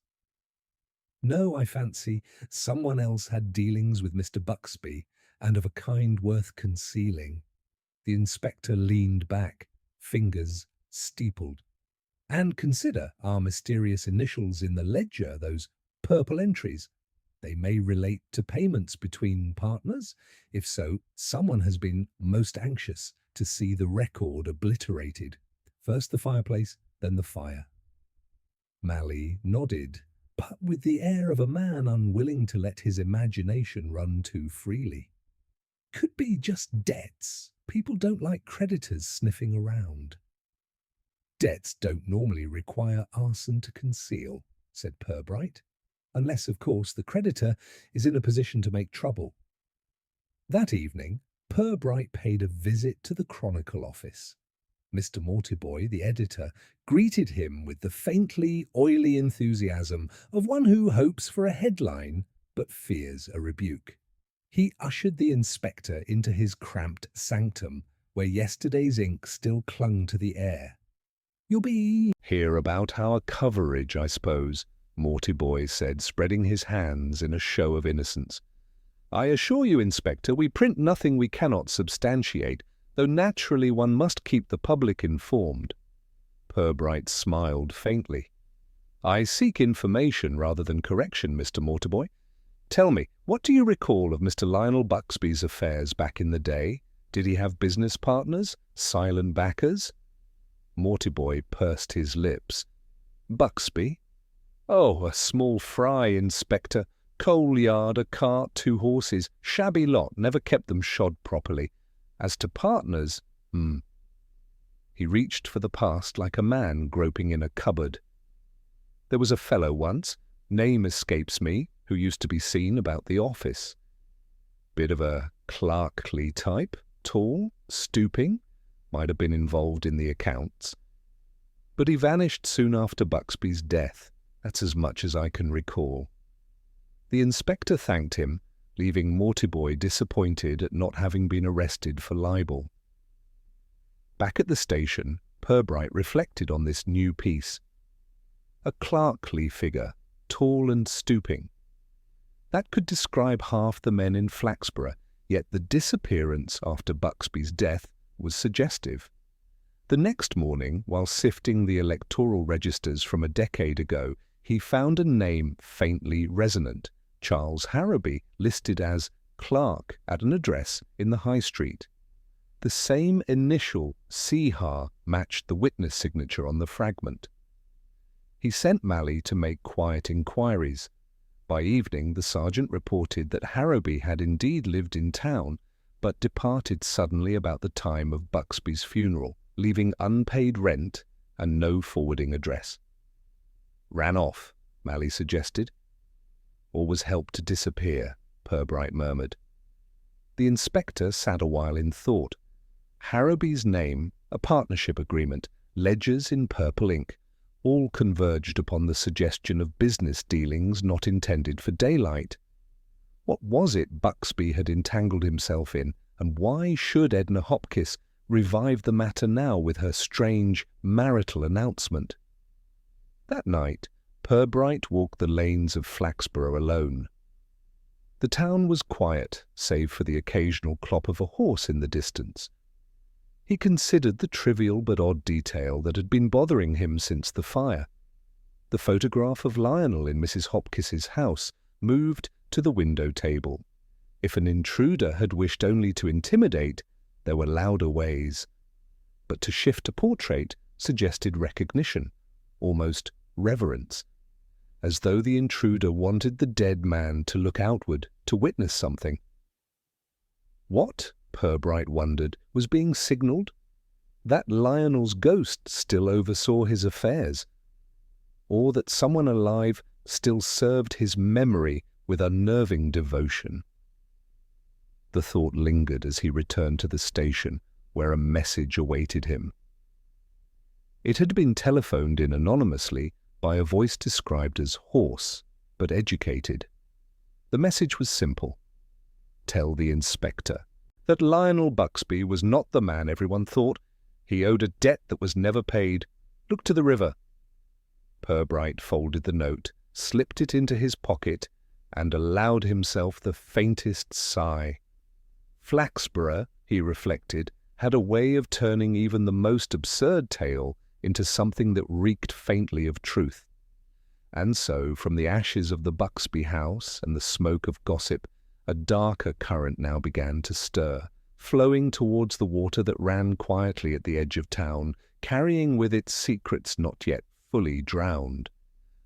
B: "No, I fancy someone else had dealings with Mr. Buxby, and of a kind worth concealing." The inspector leaned back, fingers steepled. "And consider our mysterious initials in the ledger, those purple entries. They may relate to payments between partners. If so, someone has been most anxious to see the record obliterated. First the fireplace, then the fire." Malley nodded, but with the air of a man unwilling to let his imagination run too freely. "Could be just debts. People don't like creditors sniffing around." "Debts don't normally require arson to conceal," said Purbright, "unless, of course, the creditor is in a position to make trouble." That evening, Purbright paid a visit to the Chronicle office. Mr. Mortiboy, the editor, greeted him with the faintly oily enthusiasm of one who hopes for a headline but fears a rebuke. He ushered the inspector into his cramped sanctum, where yesterday's ink still clung to the air. "You'll be
A: "Hear about our coverage, I suppose," Mortiboy said, spreading his hands in a show of innocence. "I assure you, Inspector, we print nothing we cannot substantiate, though naturally one must keep the public informed." Purbright smiled faintly. "I seek information rather than correction, Mr. Mortiboy. Tell me, what do you recall of Mr. Lionel Buxby's affairs back in the day? Did he have business partners? Silent backers? Mortiboy pursed his lips. Buxby? Oh, a small fry, Inspector. Coal yard, a cart, 2 horses. Shabby lot, never kept them shod properly. As to partners, He reached for the past like a man groping in a cupboard. There was a fellow once, name escapes me, who used to be seen about the office. Bit of a clerkly type, tall, stooping, might have been involved in the accounts. But he vanished soon after Buxby's death. That's as much as I can recall. The inspector thanked him, leaving Mortiboy disappointed at not having been arrested for libel. Back at the station, Purbright reflected on this new piece. A clerkly figure, tall and stooping. That could describe half the men in Flaxborough, yet the disappearance after Buxby's death was suggestive. The next morning, while sifting the electoral registers from a decade ago, he found a name faintly resonant, Charles Harrowby, listed as clerk at an address in the High Street. The same initial CH matched the witness signature on the fragment. He sent Malley to make quiet inquiries. By evening, the sergeant reported that Harrowby had indeed lived in town, but departed suddenly about the time of Buxby's funeral, leaving unpaid rent and no forwarding address. Ran off, Malley suggested. Or was helped to disappear, Purbright murmured. The inspector sat a while in thought. Harrowby's name, a partnership agreement, ledgers in purple ink, all converged upon the suggestion of business dealings not intended for daylight. What was it Buxby had entangled himself in, and why should Edna Hopkins revive the matter now with her strange marital announcement? That night, Purbright walked the lanes of Flaxborough alone. The town was quiet, save for the occasional clop of a horse in the distance. He considered the trivial but odd detail that had been bothering him since the fire. The photograph of Lionel in Mrs. Hopkins's house moved to the window table. If an intruder had wished only to intimidate, there were louder ways. But to shift a portrait suggested recognition, almost reverence, as though the intruder wanted the dead man to look outward, to witness something. What, Purbright wondered, was being signalled? That Lionel's ghost still oversaw his affairs, or that someone alive still served his memory with unnerving devotion. The thought lingered as he returned to the station, where a message awaited him. It had been telephoned in anonymously by a voice described as hoarse, but educated. The message was simple. Tell the inspector that Lionel Buxby was not the man everyone thought. He owed a debt that was never paid. Look to the river. Purbright folded the note, slipped it into his pocket, and allowed himself the faintest sigh. Flaxborough, he reflected, had a way of turning even the most absurd tale into something that reeked faintly of truth. And so, from the ashes of the Buxby house and the smoke of gossip, a darker current now began to stir, flowing towards the water that ran quietly at the edge of town, carrying with it secrets not yet fully drowned.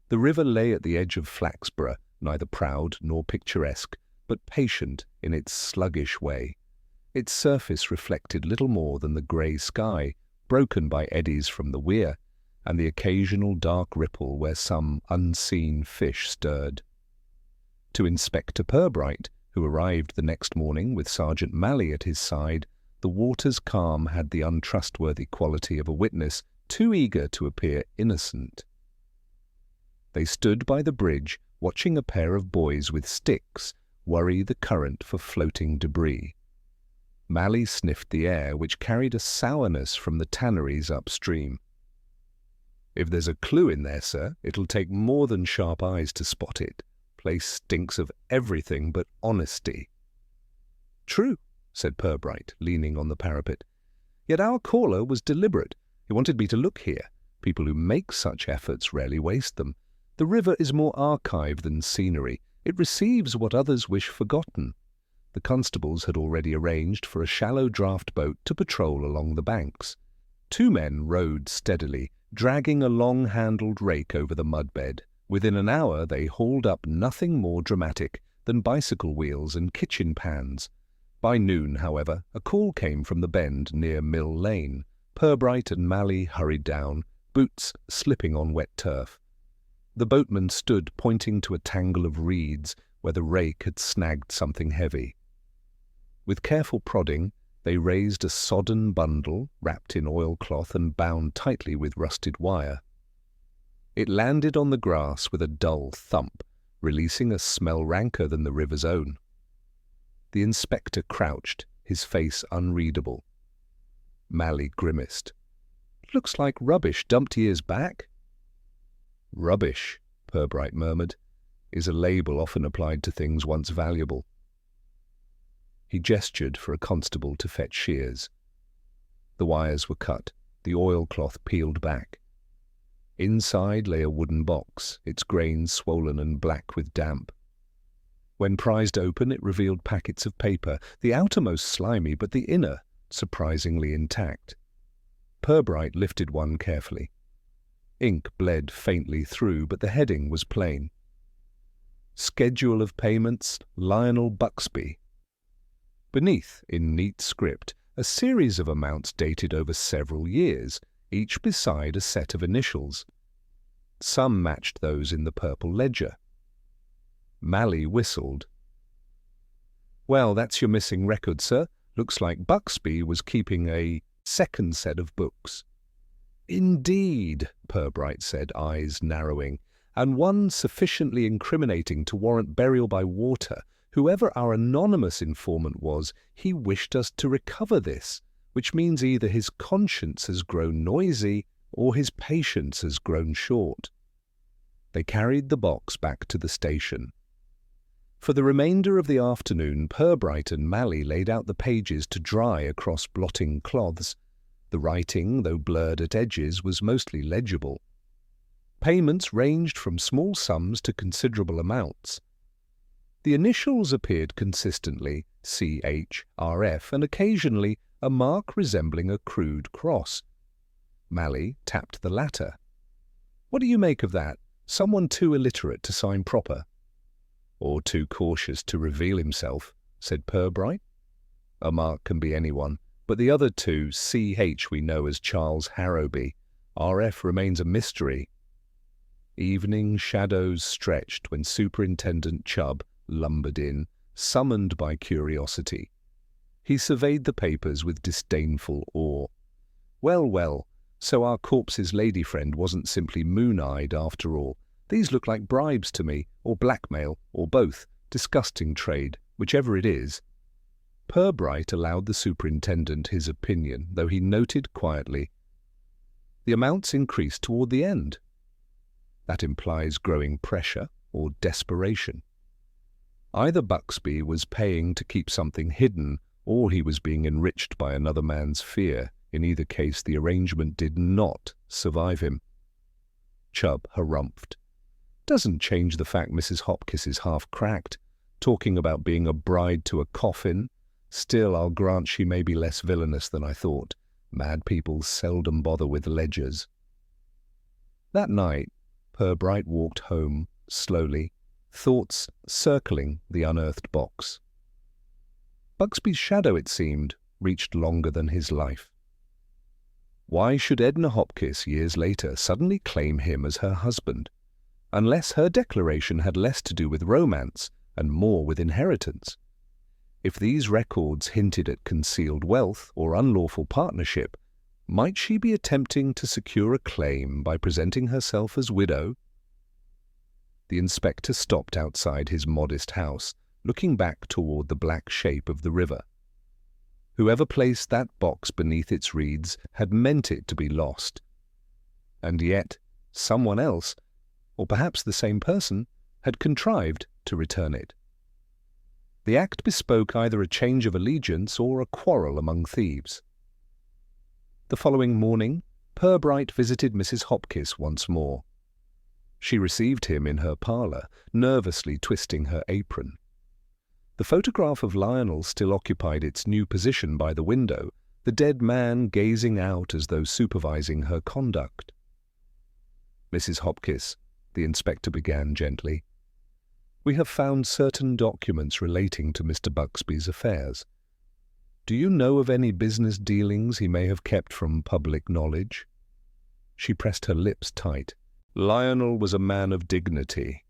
A: The river lay at the edge of Flaxborough, neither proud nor picturesque, but patient in its sluggish way. Its surface reflected little more than the grey sky, broken by eddies from the weir, and the occasional dark ripple where some unseen fish stirred. To Inspector Purbright, who arrived the next morning with Sergeant Malley at his side, the water's calm had the untrustworthy quality of a witness too eager to appear innocent. They stood by the bridge, watching a pair of boys with sticks worry the current for floating debris. Malley sniffed the air, which carried a sourness from the tanneries upstream. "If there's a clue in there, sir, it'll take more than sharp eyes to spot it. Place stinks of everything but honesty." "True," said Purbright, leaning on the parapet. "Yet our caller was deliberate. He wanted me to look here. People who make such efforts rarely waste them. The river is more archive than scenery. It receives what others wish forgotten. The constables had already arranged for a shallow draft boat to patrol along the banks. 2 men rowed steadily, dragging a long-handled rake over the mudbed. Within an hour they hauled up nothing more dramatic than bicycle wheels and kitchen pans. By noon, however, a call came from the bend near Mill Lane. Purbright and Malley hurried down, boots slipping on wet turf. The boatman stood pointing to a tangle of reeds where the rake had snagged something heavy. With careful prodding, they raised a sodden bundle wrapped in oilcloth and bound tightly with rusted wire. It landed on the grass with a dull thump, releasing a smell ranker than the river's own. The inspector crouched, his face unreadable. Malley grimaced. "Looks like rubbish dumped years back." "Rubbish," Purbright murmured, "is a label often applied to things once valuable." He gestured for a constable to fetch shears. The wires were cut, the oilcloth peeled back. Inside lay a wooden box, its grains swollen and black with damp. When prized open, it revealed packets of paper, the outermost slimy, but the inner surprisingly intact. Purbright lifted one carefully. Ink bled faintly through, but the heading was plain. "Schedule of payments, Lionel Buxby." Beneath, in neat script, a series of amounts dated over several years, each beside a set of initials. Some matched those in the purple ledger. Malley whistled. "Well, that's your missing record, sir. Looks like Buxby was keeping a second set of books." "Indeed," Purbright said, eyes narrowing, "and one sufficiently incriminating to warrant burial by water. Whoever our anonymous informant was, he wished us to recover this, which means either his conscience has grown noisy or his patience has grown short." They carried the box back to the station. For the remainder of the afternoon, Purbright and Malley laid out the pages to dry across blotting cloths. The writing, though blurred at edges, was mostly legible. Payments ranged from small sums to considerable amounts. The initials appeared consistently, CH, RF, and occasionally a mark resembling a crude cross. Malley tapped the latter. "What do you make of that? Someone too illiterate to sign proper?" "Or too cautious to reveal himself," said Purbright. "A mark can be anyone, but the other two, CH we know as Charles Harrowby. RF remains a mystery." Evening shadows stretched when Superintendent Chubb lumbered in, summoned by curiosity. He surveyed the papers with disdainful awe. "Well, well, so our corpse's lady friend wasn't simply moon-eyed after all. These look like bribes to me, or blackmail, or both. Disgusting trade, whichever it is." Purbright allowed the superintendent his opinion, though he noted quietly, "The amounts increased toward the end. That implies growing pressure or desperation. Either Buxby was paying to keep something hidden, or he was being enriched by another man's fear. In either case, the arrangement did not survive him." Chubb harumphed. "Doesn't change the fact Mrs. Hopkins is half-cracked, talking about being a bride to a coffin. Still, I'll grant she may be less villainous than I thought. Mad people seldom bother with ledgers." That night, Purbright walked home, slowly, thoughts circling the unearthed box. Buxby's shadow, it seemed, reached longer than his life. Why should Edna Hopkins, years later, suddenly claim him as her husband, unless her declaration had less to do with romance and more with inheritance? If these records hinted at concealed wealth or unlawful partnership, might she be attempting to secure a claim by presenting herself as widow? The inspector stopped outside his modest house, looking back toward the black shape of the river. Whoever placed that box beneath its reeds had meant it to be lost. And yet, someone else, or perhaps the same person, had contrived to return it. The act bespoke either a change of allegiance or a quarrel among thieves. The following morning, Purbright visited Mrs. Hopkins once more. She received him in her parlour, nervously twisting her apron. The photograph of Lionel still occupied its new position by the window, the dead man gazing out as though supervising her conduct. "Mrs. Hopkins," the inspector began gently, "we have found certain documents relating to Mr. Buxby's affairs. Do you know of any business dealings he may have kept from public knowledge?" She pressed her lips tight. Lionel was a man of dignity.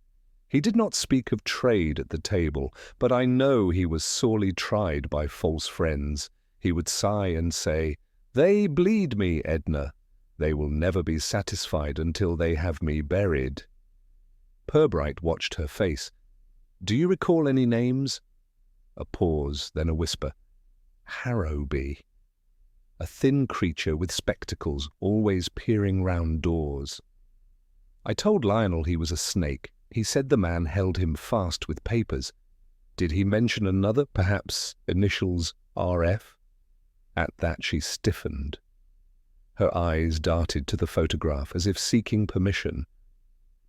A: He did not speak of trade at the table, but I know he was sorely tried by false friends. He would sigh and say, "They bleed me, Edna. They will never be satisfied until they have me buried." Purbright watched her face. "Do you recall any names?" A pause, then a whisper. "Harrowby." A thin creature with spectacles, always peering round doors. "I told Lionel he was a snake. He said the man held him fast with papers. Did he mention another, perhaps initials RF? At that she stiffened. Her eyes darted to the photograph as if seeking permission.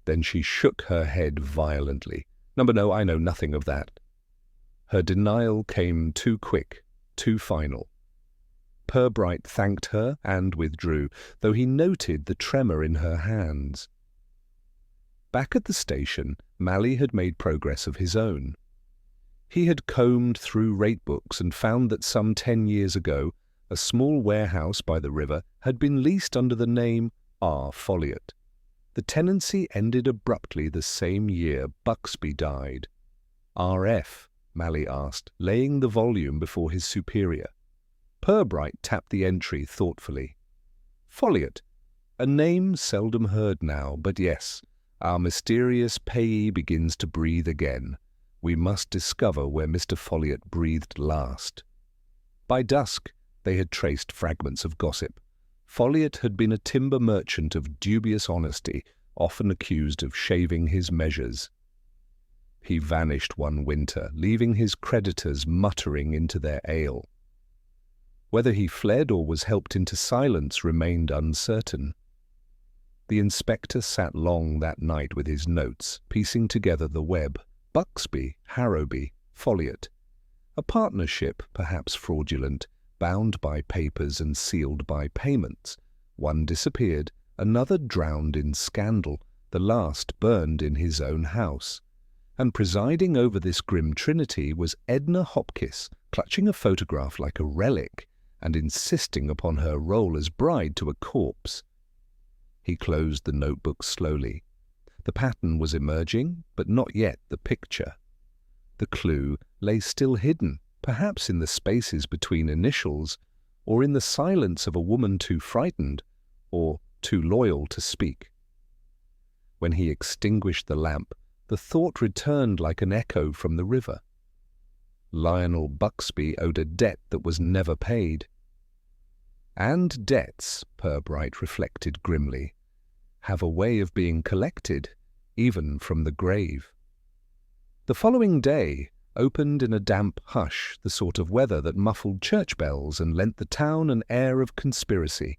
A: Then she shook her head violently. No, I know nothing of that." Her denial came too quick, too final. Purbright thanked her and withdrew, though he noted the tremor in her hands. Back at the station, Malley had made progress of his own. He had combed through rate books and found that some 10 years ago, a small warehouse by the river had been leased under the name R. Folliot. The tenancy ended abruptly the same year Buxby died. "RF?" Malley asked, laying the volume before his superior. Purbright tapped the entry thoughtfully. "Folliot. A name seldom heard now, but yes, our mysterious payee begins to breathe again. We must discover where Mr. Folliot breathed last." By dusk, they had traced fragments of gossip. Folliot had been a timber merchant of dubious honesty, often accused of shaving his measures. He vanished one winter, leaving his creditors muttering into their ale. Whether he fled or was helped into silence remained uncertain. The inspector sat long that night with his notes, piecing together the web. Buxby, Harrowby, Folliot. A partnership, perhaps fraudulent, bound by papers and sealed by payments. One disappeared, another drowned in scandal, the last burned in his own house. And presiding over this grim trinity was Edna Hopkins, clutching a photograph like a relic and insisting upon her role as bride to a corpse. He closed the notebook slowly. The pattern was emerging, but not yet the picture. The clue lay still hidden, perhaps in the spaces between initials, or in the silence of a woman too frightened, or too loyal to speak. When he extinguished the lamp, the thought returned like an echo from the river. Lionel Buxby owed a debt that was never paid. And debts, Purbright reflected grimly, have a way of being collected, even from the grave. The following day opened in a damp hush, the sort of weather that muffled church bells and lent the town an air of conspiracy.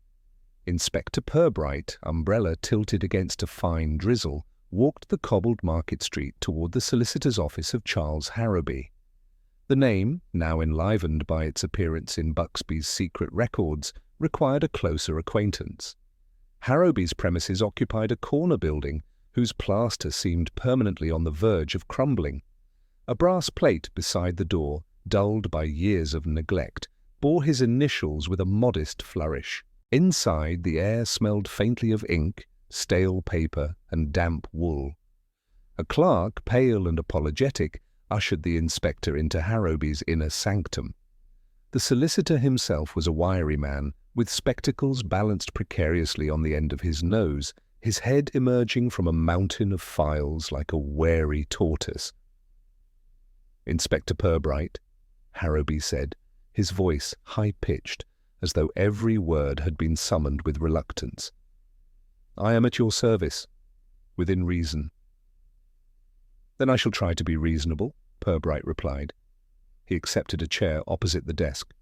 A: Inspector Purbright, umbrella tilted against a fine drizzle, walked the cobbled Market Street toward the solicitor's office of Charles Harrowby. The name, now enlivened by its appearance in Buxby's secret records, required a closer acquaintance. Harrowby's premises occupied a corner building whose plaster seemed permanently on the verge of crumbling. A brass plate beside the door, dulled by years of neglect, bore his initials with a modest flourish. Inside, the air smelled faintly of ink, stale paper, and damp wool. A clerk, pale and apologetic, ushered the inspector into Harrowby's inner sanctum. The solicitor himself was a wiry man, with spectacles balanced precariously on the end of his nose, his head emerging from a mountain of files like a wary tortoise. "Inspector Purbright," Harrowby said, his voice high-pitched, as though every word had been summoned with reluctance. "I am at your service, within reason." "Then I shall try to be reasonable," Purbright replied. He accepted a chair opposite the desk.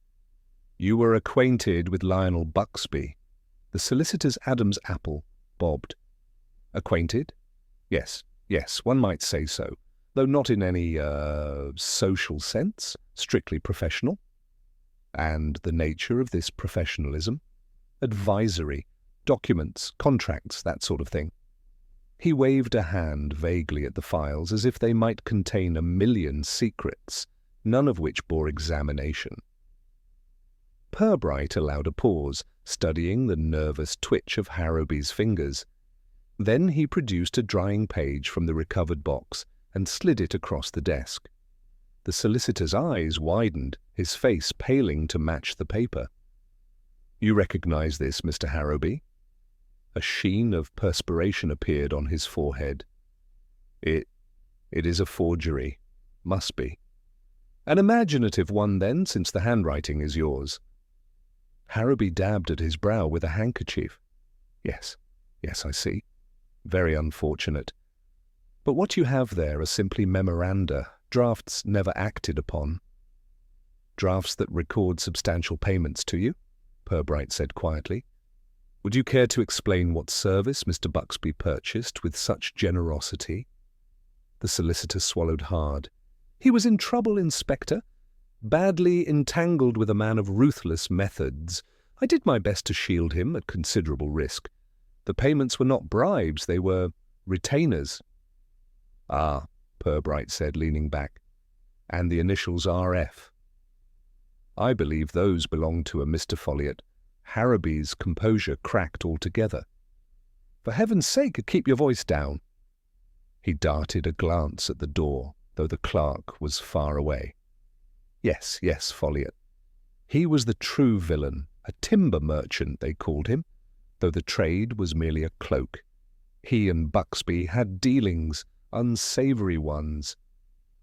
A: "You were acquainted with Lionel Buxby." The solicitor's Adam's apple bobbed. "Acquainted? Yes, one might say so, though not in any social sense, strictly professional. And the nature of this professionalism? Advisory, documents, contracts, that sort of thing. He waved a hand vaguely at the files as if they might contain 1,000,000 secrets, none of which bore examination. Purbright allowed a pause, studying the nervous twitch of Harrowby's fingers. Then he produced a drying page from the recovered box and slid it across the desk. The solicitor's eyes widened, his face paling to match the paper. "You recognize this, Mr. Harrowby?" A sheen of perspiration appeared on his forehead. It is a forgery. Must be. An imaginative one, then, since the handwriting is yours." Harrowby dabbed at his brow with a handkerchief. Yes, I see. Very unfortunate. But what you have there are simply memoranda, drafts never acted upon." "Drafts that record substantial payments to you?" Purbright said quietly. "Would you care to explain what service Mr. Buxby purchased with such generosity?" The solicitor swallowed hard. "He was in trouble, Inspector. Badly entangled with a man of ruthless methods. I did my best to shield him at considerable risk. The payments were not bribes, they were retainers." "Ah," Purbright said, leaning back. "And the initials R.F. "I believe those belong to a Mr. Folliot." Harrowby's composure cracked altogether. "For heaven's sake, keep your voice down." He darted a glance at the door, though the clerk was far away. Yes, Folliot. He was the true villain, a timber merchant, they called him, though the trade was merely a cloak. He and Buxby had dealings, unsavoury ones.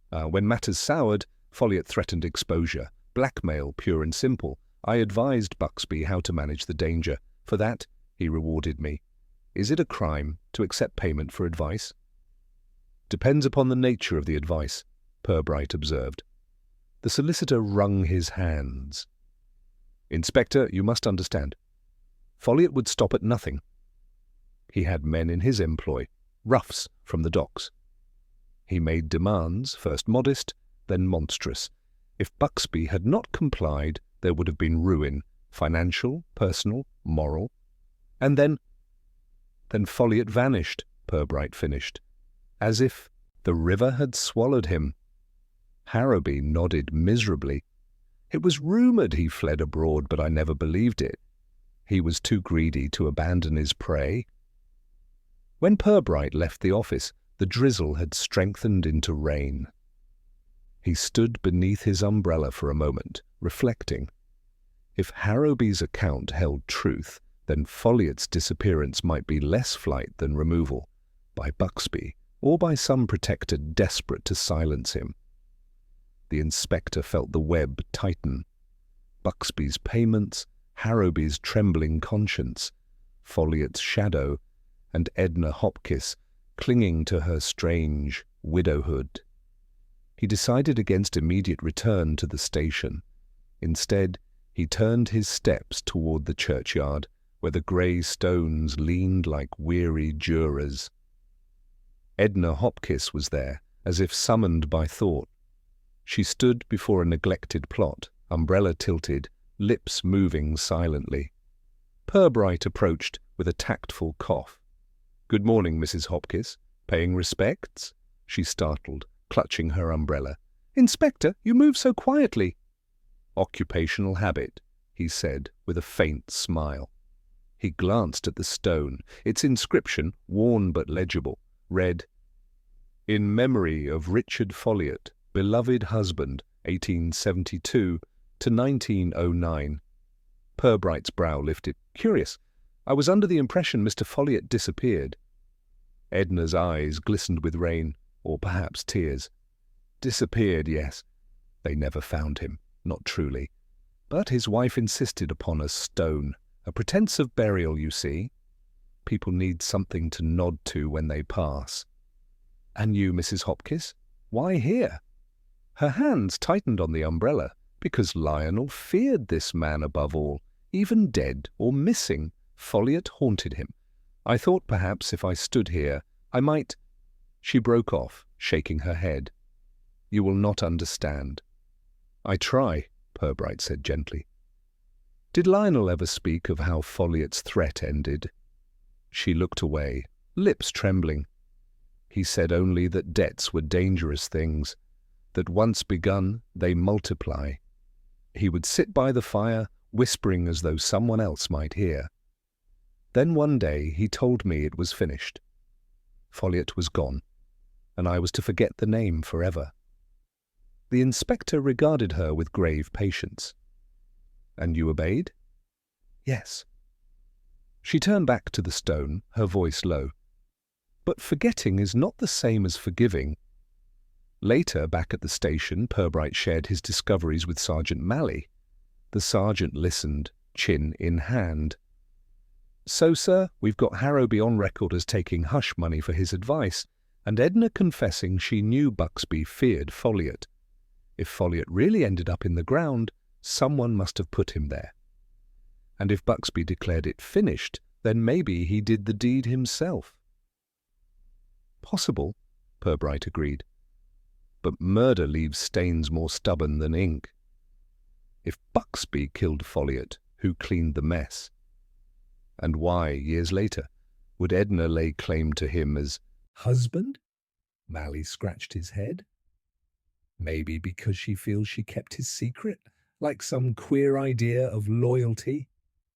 A: When matters soured, Folliot threatened exposure, blackmail pure and simple. I advised Buxby how to manage the danger. For that, he rewarded me. Is it a crime to accept payment for advice? "Depends upon the nature of the advice," Purbright observed. The solicitor wrung his hands. "Inspector, you must understand. Folliot would stop at nothing. He had men in his employ, roughs from the docks. He made demands, first modest, then monstrous. If Buxby had not complied, there would have been ruin, financial, personal, moral. And then Folliot vanished," Purbright finished, "as if the river had swallowed him." Harrowby nodded miserably. "It was rumoured he fled abroad, but I never believed it. He was too greedy to abandon his prey." When Purbright left the office, the drizzle had strengthened into rain. He stood beneath his umbrella for a moment, reflecting. If Harrowby's account held truth, then Folliot's disappearance might be less flight than removal, by Buxby, or by some protector desperate to silence him. The inspector felt the web tighten. Buxby's payments, Harrowby's trembling conscience, Folliot's shadow, and Edna Hopkins clinging to her strange widowhood. He decided against immediate return to the station. Instead, he turned his steps toward the churchyard, where the grey stones leaned like weary jurors. Edna Hopkins was there, as if summoned by thought. She stood before a neglected plot, umbrella tilted, lips moving silently. Purbright approached with a tactful cough. "Good morning, Mrs. Hopkins. Paying respects?" She startled, clutching her umbrella. "Inspector, you move so quietly." "Occupational habit," he said with a faint smile. He glanced at the stone. Its inscription, worn but legible, read, "In memory of Richard Folliot, beloved husband, 1872 to 1909. Purbright's brow lifted. "Curious. I was under the impression Mr. Folliot disappeared." Edna's eyes glistened with rain, or perhaps tears. "Disappeared, yes. They never found him, not truly. But his wife insisted upon a stone, a pretence of burial, you see. People need something to nod to when they pass." "And you, Mrs. Hopkins? Why here?" Her hands tightened on the umbrella, because Lionel feared this man above all. Even dead or missing, Folliot haunted him. "I thought perhaps if I stood here, I might—" She broke off, shaking her head. "You will not understand." "I try," Purbright said gently. "Did Lionel ever speak of how Folliot's threat ended?" She looked away, lips trembling. "He said only that debts were dangerous things, that once begun, they multiply. He would sit by the fire, whispering as though someone else might hear. Then one day he told me it was finished. Folliot was gone, and I was to forget the name forever." The inspector regarded her with grave patience. "And you obeyed?" "Yes." She turned back to the stone, her voice low. "But forgetting is not the same as forgiving." Later, back at the station, Purbright shared his discoveries with Sergeant Malley. The sergeant listened, chin in hand. "So, sir, we've got Harrowby on record as taking hush money for his advice, and Edna confessing she knew Buxby feared Folliot. If Folliot really ended up in the ground, someone must have put him there. And if Buxby declared it finished, then maybe he did the deed himself." "Possible," Purbright agreed. "But murder leaves stains more stubborn than ink. If Buxby killed Folliot, who cleaned the mess? And why, years later, would Edna lay claim to him as
B: husband?" Malley scratched his head. "Maybe because she feels she kept his secret, like some queer idea of loyalty.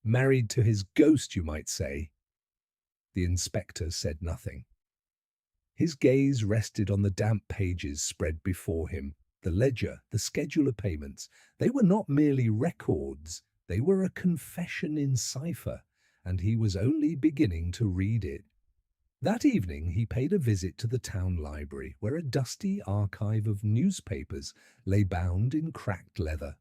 B: Married to his ghost, you might say." The inspector said nothing. His gaze rested on the damp pages spread before him. The ledger, the schedule of payments, they were not merely records, they were a confession in cipher, and he was only beginning to read it. That evening he paid a visit to the town library, where a dusty archive of newspapers lay bound in cracked leather.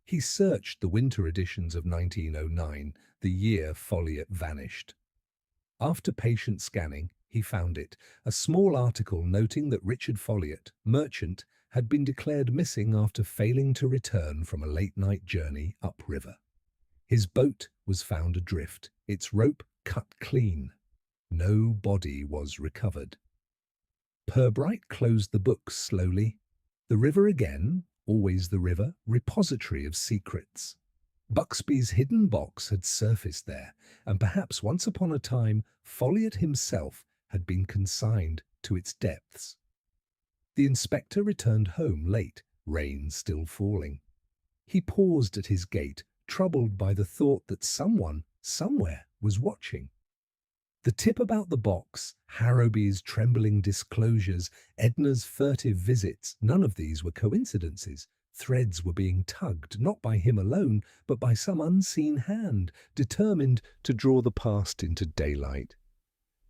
B: He searched the winter editions of 1909, the year Folliot vanished. After patient scanning, he found it, a small article noting that Richard Folliot, merchant, had been declared missing after failing to return from a late-night journey upriver. His boat was found adrift, its rope cut clean. No body was recovered. Purbright closed the book slowly. The river again, always the river, repository of secrets. Buxby's hidden box had surfaced there, and perhaps once upon a time Folliot himself had been consigned to its depths. The inspector returned home late, rain still falling. He paused at his gate, troubled by the thought that someone, somewhere, was watching. The tip about the box, Harrowby's trembling disclosures, Edna's furtive visits, none of these were coincidences. Threads were being tugged, not by him alone, but by some unseen hand, determined to draw the past into daylight.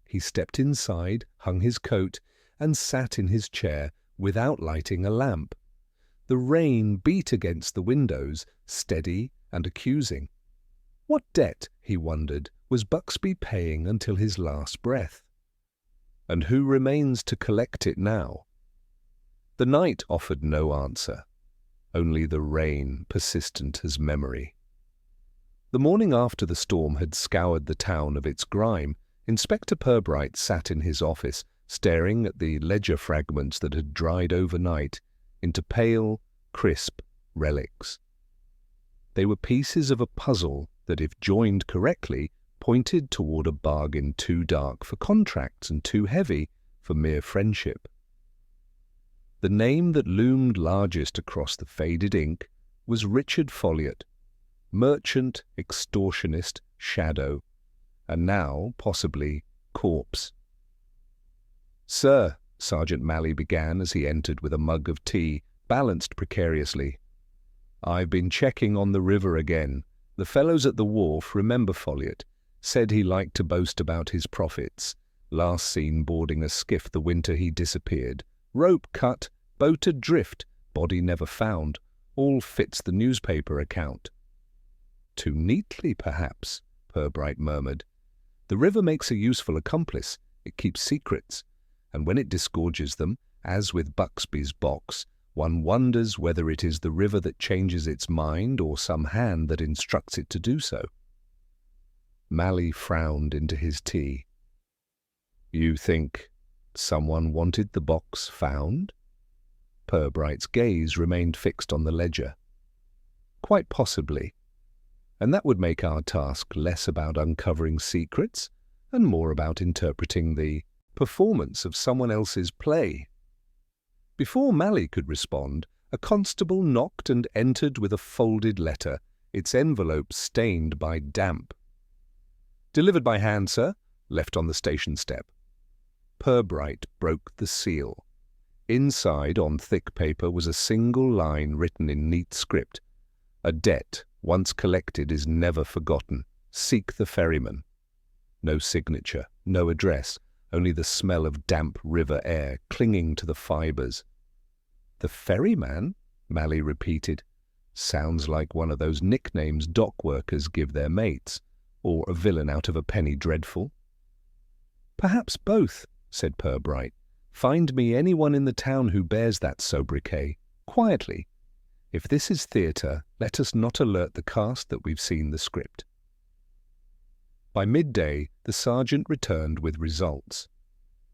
B: He stepped inside, hung his coat, and sat in his chair without lighting a lamp. The rain beat against the windows, steady and accusing. What debt, he wondered, was Buxby paying until his last breath? And who remains to collect it now? The night offered no answer, only the rain, persistent as memory. The morning after the storm had scoured the town of its grime, Inspector Purbright sat in his office, staring at the ledger fragments that had dried overnight into pale, crisp relics. They were pieces of a puzzle that, if joined correctly, pointed toward a bargain too dark for contracts and too heavy for mere friendship. The name that loomed largest across the faded ink was Richard Folliot, merchant, extortionist, shadow, and now, possibly, corpse. "Sir," Sergeant Malley began as he entered with a mug of tea, balanced precariously, "I've been checking on the river again. The fellows at the wharf remember Folliot, said he liked to boast about his profits. Last seen boarding a skiff the winter he disappeared. Rope cut, boat adrift, body never found. All fits the newspaper account." "Too neatly, perhaps," Purbright murmured. "The river makes a useful accomplice. It keeps secrets, and when it disgorges them, as with Buxby's box, one wonders whether it is the river that changes its mind or some hand that instructs it to do so." Malley frowned into his tea. "You think
A: Someone wanted the box found? Purbright's gaze remained fixed on the ledger. Quite possibly. And that would make our task less about uncovering secrets and more about interpreting the performance of someone else's play. Before Mally could respond, a constable knocked and entered with a folded letter, its envelope stained by damp. "Delivered by hand, sir. Left on the station step." Purbright broke the seal. Inside, on thick paper, was a single line written in neat script. "A debt once collected is never forgotten. Seek the ferryman." No signature, no address, only the smell of damp river air clinging to the fibres. "The ferryman?" Mally repeated. "Sounds like one of those nicknames dock workers give their mates, or a villain out of a penny dreadful." "Perhaps both," said Purbright. "Find me anyone in the town who bears that sobriquet, quietly. If this is theatre, let us not alert the cast that we've seen the script." By midday, the sergeant returned with results.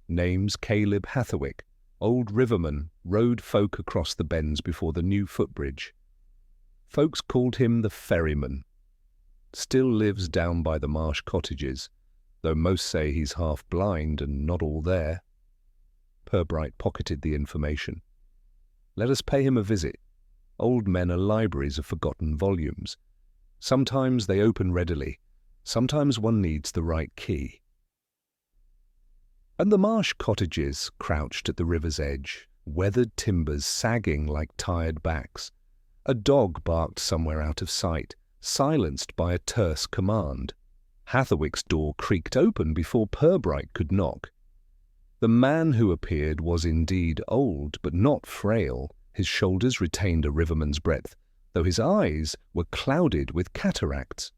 A: Names Caleb Hatherwick, old riverman, rowed folk across the bends before the new footbridge. Folks called him the ferryman. Still lives down by the marsh cottages, though most say he's half blind and not all there. Purbright pocketed the information. "Let us pay him a visit. Old men are libraries of forgotten volumes. Sometimes they open readily, sometimes one needs the right key." And the marsh cottages crouched at the river's edge, weathered timbers sagging like tired backs. A dog barked somewhere out of sight, silenced by a terse command. Hatherwick's door creaked open before Purbright could knock. The man who appeared was indeed old, but not frail. His shoulders retained a riverman's breadth, though his eyes were clouded with cataracts.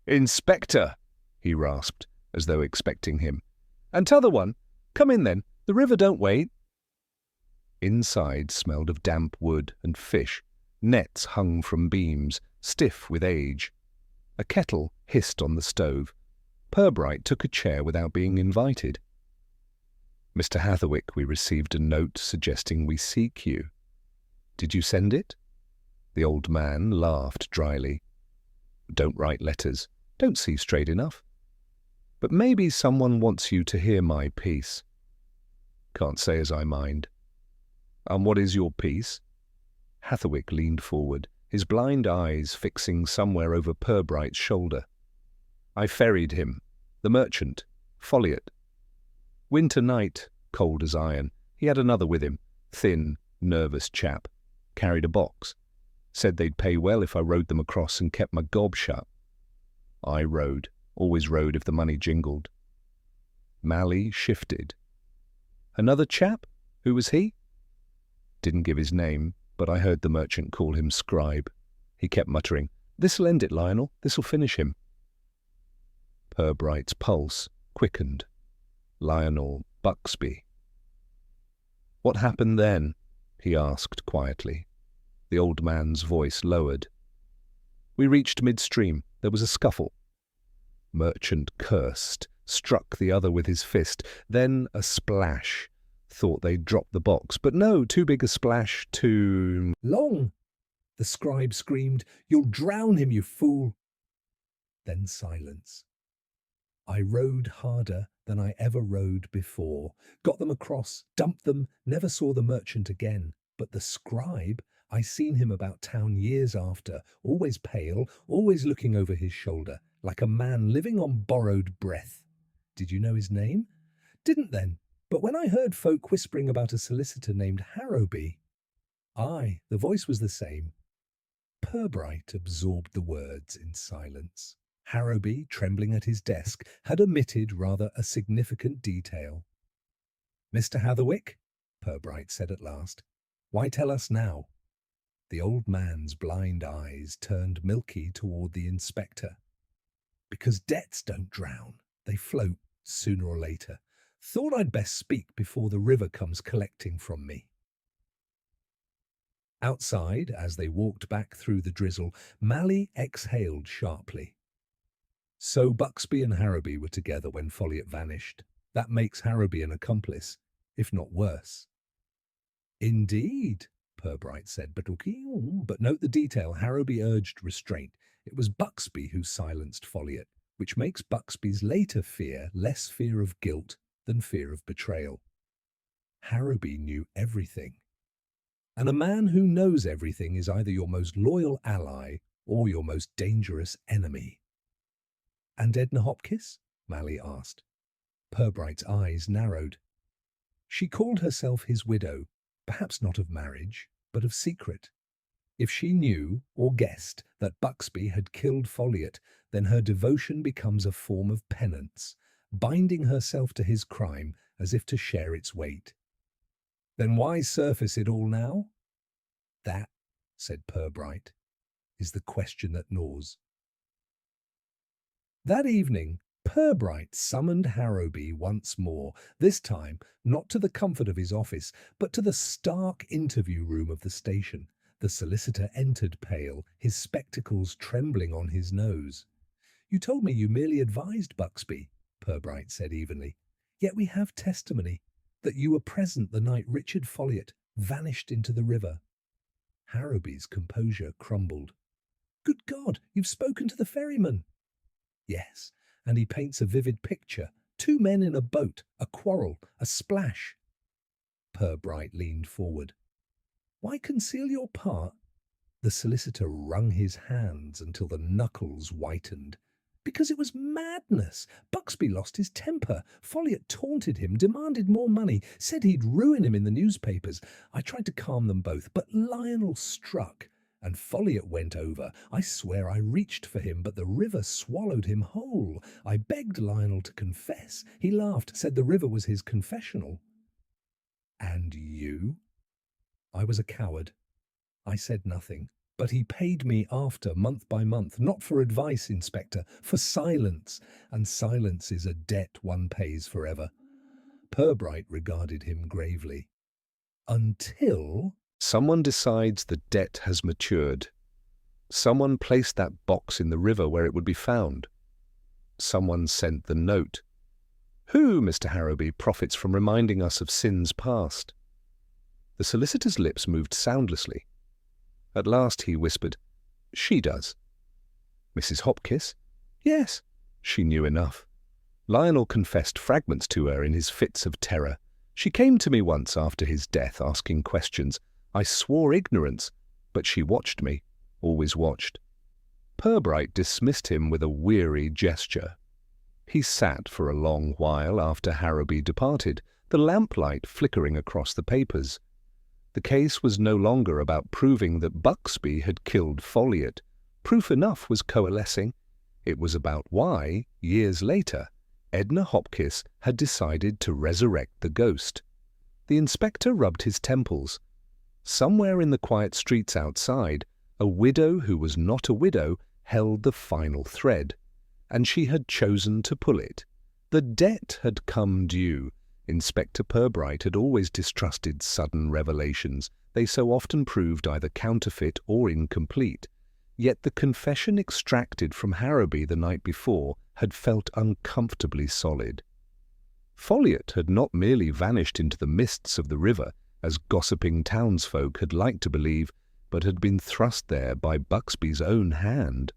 A: "Inspector," he rasped, as though expecting him. "And t'other one. Come in then. The river don't wait." Inside smelled of damp wood and fish. Nets hung from beams, stiff with age. A kettle hissed on the stove. Purbright took a chair without being invited. "Mr. Hatherwick, we received a note suggesting we seek you. Did you send it?" The old man laughed dryly. "Don't write letters. Don't see straight enough. But maybe someone wants you to hear my piece." "Can't say as I mind." "And what is your piece?" Hatherwick leaned forward, his blind eyes fixing somewhere over Purbright's shoulder. "I ferried him, the merchant, Folliot. Winter night, cold as iron. He had another with him, thin, nervous chap. Carried a box. Said they'd pay well if I rowed them across and kept my gob shut. I rowed, always rowed if the money jingled." Mally shifted. "Another chap? Who was he?" "Didn't give his name, but I heard the merchant call him Scribe. He kept muttering, 'This'll end it, Lionel, this'll finish him.'" Purbright's pulse quickened. Lionel Buxby. "What happened then?" he asked quietly. The old man's voice lowered. "We reached midstream. There was a scuffle." Merchant cursed, struck the other with his fist, then a splash. Thought they'd dropped the box, but no, too big a splash to...
B: "Long!" the scribe screamed. "You'll drown him, you fool!" Then silence. I rowed harder than I ever rowed before. Got them across, dumped them, never saw the merchant again. But the scribe, I seen him about town years after, always pale, always looking over his shoulder, like a man living on borrowed breath. Did you know his name? Didn't then, but when I heard folk whispering about a solicitor named Harrowby, aye, the voice was the same. Purbright absorbed the words in silence. Harrowby, trembling at his desk, had omitted rather a significant detail. "Mr. Hatherwick," Purbright said at last, "why tell us now?" The old man's blind eyes turned milky toward the inspector. "Because debts don't drown. They float sooner or later. Thought I'd best speak before the river comes collecting from me." Outside, as they walked back through the drizzle, Mally exhaled sharply. So Buxby and Harrowby were together when Folliot vanished. That makes Harrowby an accomplice, if not worse. Indeed, Purbright said, but note the detail. Harrowby urged restraint. It was Buxby who silenced Folliot, which makes Buxby's later fear less fear of guilt than fear of betrayal. Harrowby knew everything. And a man who knows everything is either your most loyal ally or your most dangerous enemy. And Edna Hopkins? Mally asked. Purbright's eyes narrowed. She called herself his widow, perhaps not of marriage, but of secret. If she knew or guessed that Buxby had killed Folliot, then her devotion becomes a form of penance, binding herself to his crime as if to share its weight. Then why surface it all now? That, said Purbright, is the question that gnaws. That evening, Purbright summoned Harrowby once more, this time not to the comfort of his office, but to the stark interview room of the station. The solicitor entered pale, his spectacles trembling on his nose. You told me you merely advised Buxby, Purbright said evenly. Yet we have testimony that you were present the night Richard Folliot vanished into the river. Harrowby's composure crumbled. Good God, you've spoken to the ferryman. Yes, and he paints a vivid picture. 2 men in a boat, a quarrel, a splash. Purbright leaned forward. Why conceal your part? The solicitor wrung his hands until the knuckles whitened. Because it was madness. Buxby lost his temper. Folliot taunted him, demanded more money, said he'd ruin him in the newspapers. I tried to calm them both, but Lionel struck, and Folliot went over. I swear I reached for him, but the river swallowed him whole. I begged Lionel to confess. He laughed, said the river was his confessional. And you? I was a coward. I said nothing. But he paid me after, month by month, not for advice, Inspector, for silence, and silence is a debt one pays forever. Purbright regarded him gravely. Until
A: someone decides the debt has matured. Someone placed that box in the river where it would be found. Someone sent the note. Who, Mr. Harrowby, profits from reminding us of sins past? The solicitor's lips moved soundlessly. At last he whispered, She does. Mrs. Hopkins? Yes, she knew enough. Lionel confessed fragments to her in his fits of terror. She came to me once after his death, asking questions. I swore ignorance, but she watched me, always watched. Purbright dismissed him with a weary gesture. He sat for a long while after Harrowby departed, the lamplight flickering across the papers. The case was no longer about proving that Buxby had killed Folliot. Proof enough was coalescing. It was about why, years later, Edna Hopkins had decided to resurrect the ghost. The inspector rubbed his temples. Somewhere in the quiet streets outside, a widow who was not a widow held the final thread, and she had chosen to pull it. The debt had come due. Inspector Purbright had always distrusted sudden revelations. They so often proved either counterfeit or incomplete. Yet the confession extracted from Harrowby the night before had felt uncomfortably solid. Folliot had not merely vanished into the mists of the river, as gossiping townsfolk had liked to believe, but had been thrust there by Buxby's own hand.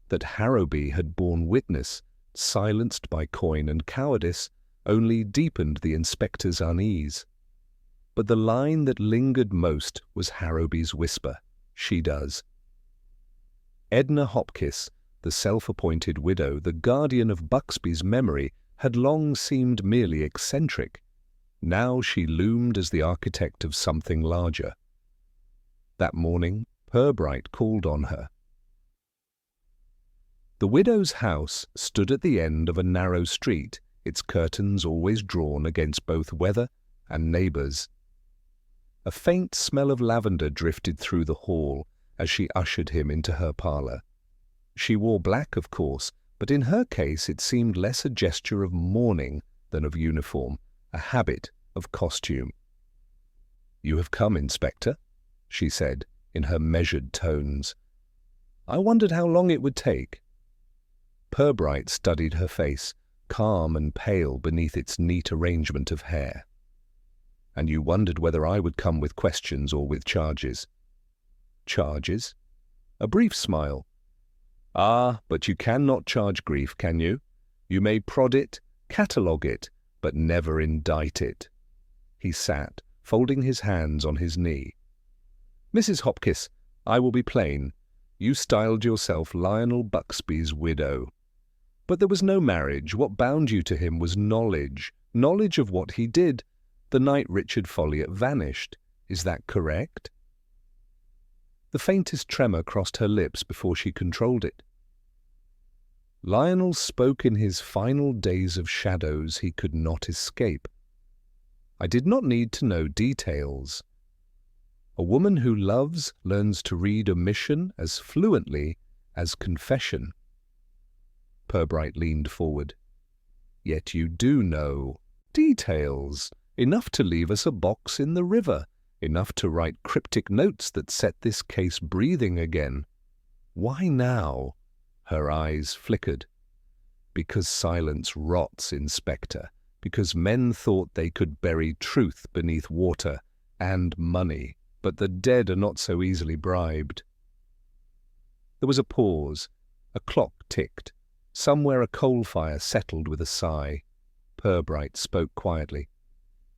A: That Harrowby had borne witness, silenced by coin and cowardice, only deepened the inspector's unease. But the line that lingered most was Harrowby's whisper, She does. Edna Hopkins, the self-appointed widow, the guardian of Buxby's memory, had long seemed merely eccentric. Now she loomed as the architect of something larger. That morning, Purbright called on her. The widow's house stood at the end of a narrow street, its curtains always drawn against both weather and neighbours. A faint smell of lavender drifted through the hall as she ushered him into her parlour. She wore black, of course, but in her case it seemed less a gesture of mourning than of uniform, a habit of costume. "You have come, Inspector," she said, in her measured tones. "I wondered how long it would take." Purbright studied her face. calm and pale beneath its neat arrangement of hair. And you wondered whether I would come with questions or with charges. Charges? A brief smile. Ah, but you cannot charge grief, can you? You may prod it, catalogue it, but never indict it. He sat, folding his hands on his knee. Mrs. Hopkins, I will be plain. You styled yourself Lionel Buxby's widow. But there was no marriage. What bound you to him was knowledge of what he did, the night Richard Folliot vanished. Is that correct? The faintest tremor crossed her lips before she controlled it. Lionel spoke in his final days of shadows he could not escape. I did not need to know details. A woman who loves learns to read omission as fluently as confession. Purbright leaned forward. Yet you do know details, enough to leave us a box in the river, enough to write cryptic notes that set this case breathing again. Why now? Her eyes flickered. Because silence rots, Inspector. Because men thought they could bury truth beneath water and money, but the dead are not so easily bribed. There was a pause. A clock ticked. Somewhere a coal fire settled with a sigh. Purbright spoke quietly.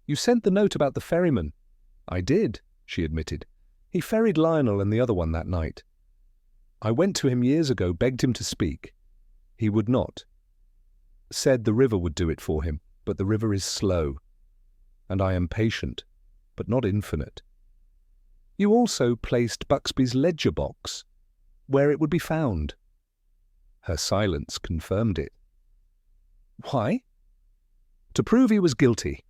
A: You sent the note about the ferryman. I did, she admitted. He ferried Lionel and the other one that night. I went to him years ago, begged him to speak. He would not. Said the river would do it for him, but the river is slow. And I am patient, but not infinite. You also placed Buxby's ledger box, where it would be found. Her silence confirmed it. Why? To prove he was guilty.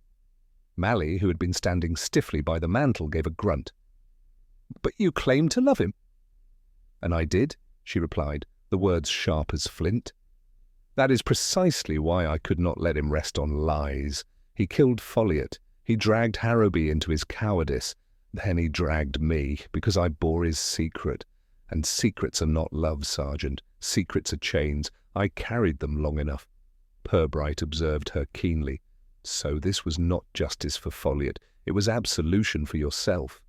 A: Mally, who had been standing stiffly by the mantel, gave a grunt. But you claimed to love him. And I did, she replied, the words sharp as flint. That is precisely why I could not let him rest on lies. He killed Folliot. He dragged Harrowby into his cowardice. Then he dragged me, because I bore his secret. And secrets are not love, Sergeant. Secrets are chains. I carried them long enough. Purbright observed her keenly. So this was not justice for Folliot. It was absolution for yourself.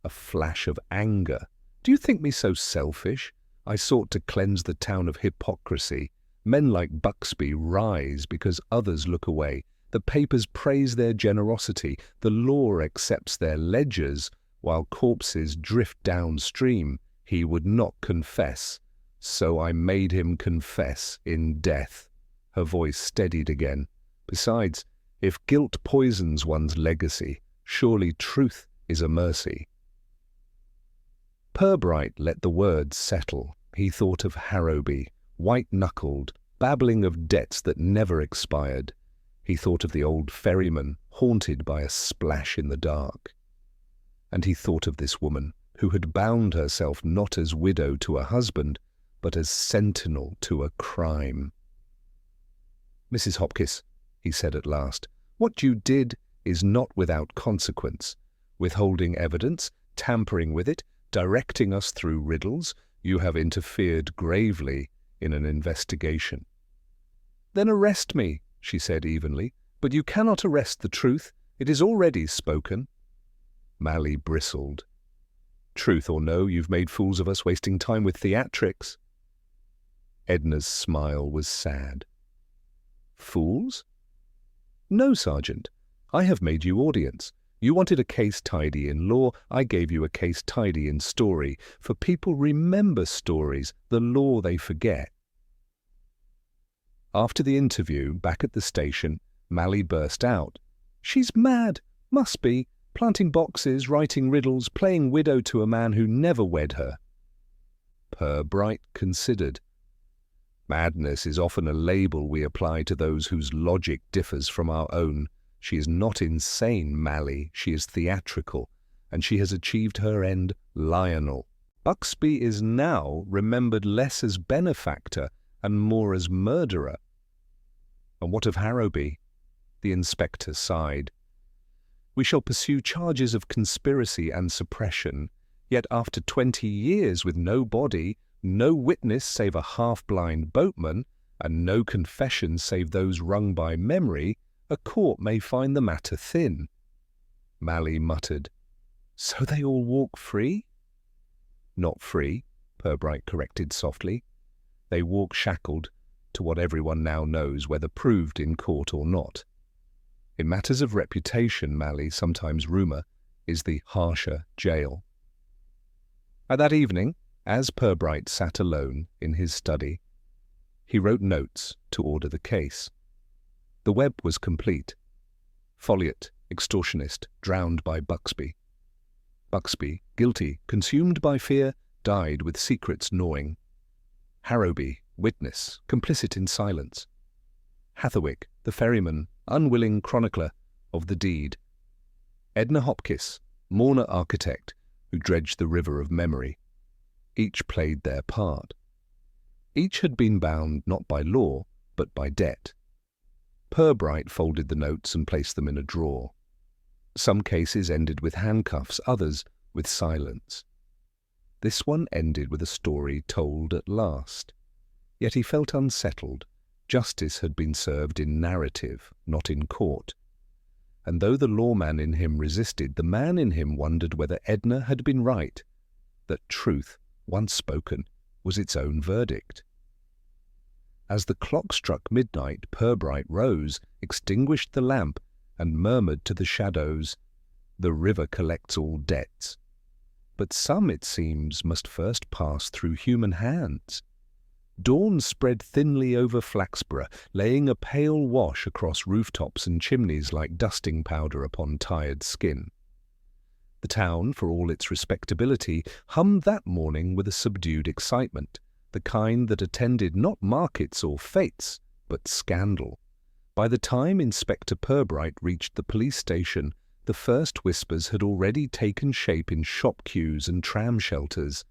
A: A flash of anger. Do you think me so selfish? I sought to cleanse the town of hypocrisy. Men like Buxby rise because others look away. The papers praise their generosity. The law accepts their ledgers, while corpses drift downstream. He would not confess. So I made him confess in death. Her voice steadied again. Besides, if guilt poisons one's legacy, surely truth is a mercy. Purbright let the words settle. He thought of Harrowby, white-knuckled, babbling of debts that never expired. He thought of the old ferryman, haunted by a splash in the dark. And he thought of this woman, who had bound herself not as widow to a husband, but as sentinel to a crime. Mrs. Hopkins, he said at last, what you did is not without consequence. Withholding evidence, tampering with it, directing us through riddles, you have interfered gravely in an investigation. Then arrest me, she said evenly, but you cannot arrest the truth. It is already spoken. Mally bristled. Truth or no, you've made fools of us, wasting time with theatrics. Edna's smile was sad. Fools? No, Sergeant. I have made you audience. You wanted a case tidy in law, I gave you a case tidy in story, for people remember stories, the law they forget. After the interview, back at the station, Mally burst out. She's mad, must be, planting boxes, writing riddles, playing widow to a man who never wed her. Purbright considered. Madness is often a label we apply to those whose logic differs from our own. She is not insane, Mally, she is theatrical, and she has achieved her end, Lionel. Buxby is now remembered less as benefactor and more as murderer. And what of Harrowby? The inspector sighed. We shall pursue charges of conspiracy and suppression, yet after 20 years with no body, no witness save a half-blind boatman, and no confessions save those wrung by memory, a court may find the matter thin. Mally muttered. So they all walk free? Not free, Purbright corrected softly. They walk shackled to what everyone now knows, whether proved in court or not. In matters of reputation, Mally, sometimes rumour, is the harsher jail. At that evening, as Purbright sat alone in his study, he wrote notes to order the case. The web was complete. Folliot, extortionist, drowned by Buxby. Buxby, guilty, consumed by fear, died with secrets gnawing. Harrowby, witness, complicit in silence. Hatherwick, the ferryman, unwilling chronicler of the deed. Edna Hopkis, mourner architect, who dredged the river of memory. Each played their part. Each had been bound not by law, but by debt. Purbright folded the notes and placed them in a drawer. Some cases ended with handcuffs, others with silence. This one ended with a story told at last. Yet he felt unsettled. Justice had been served in narrative, not in court. And though the lawman in him resisted, the man in him wondered whether Edna had been right, that truth, once spoken, was its own verdict. As the clock struck midnight, Purbright rose, extinguished the lamp, and murmured to the shadows, "The river collects all debts. But some, it seems, must first pass through human hands." Dawn spread thinly over Flaxborough, laying a pale wash across rooftops and chimneys like dusting powder upon tired skin. The town, for all its respectability, hummed that morning with a subdued excitement, the kind that attended not markets or fêtes, but scandal. By the time Inspector Purbright reached the police station, the first whispers had already taken shape in shop queues and tram shelters.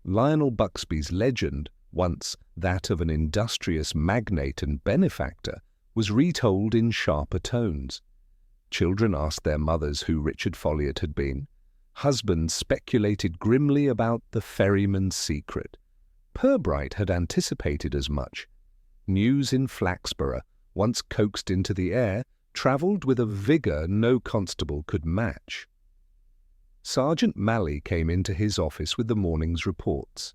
A: Lionel Buxby's legend, once that of an industrious magnate and benefactor, was retold in sharper tones. Children asked their mothers who Richard Folliot had been. Husbands speculated grimly about the ferryman's secret. Purbright had anticipated as much. News in Flaxborough, once coaxed into the air, travelled with a vigour no constable could match. Sergeant Mally came into his office with the morning's reports.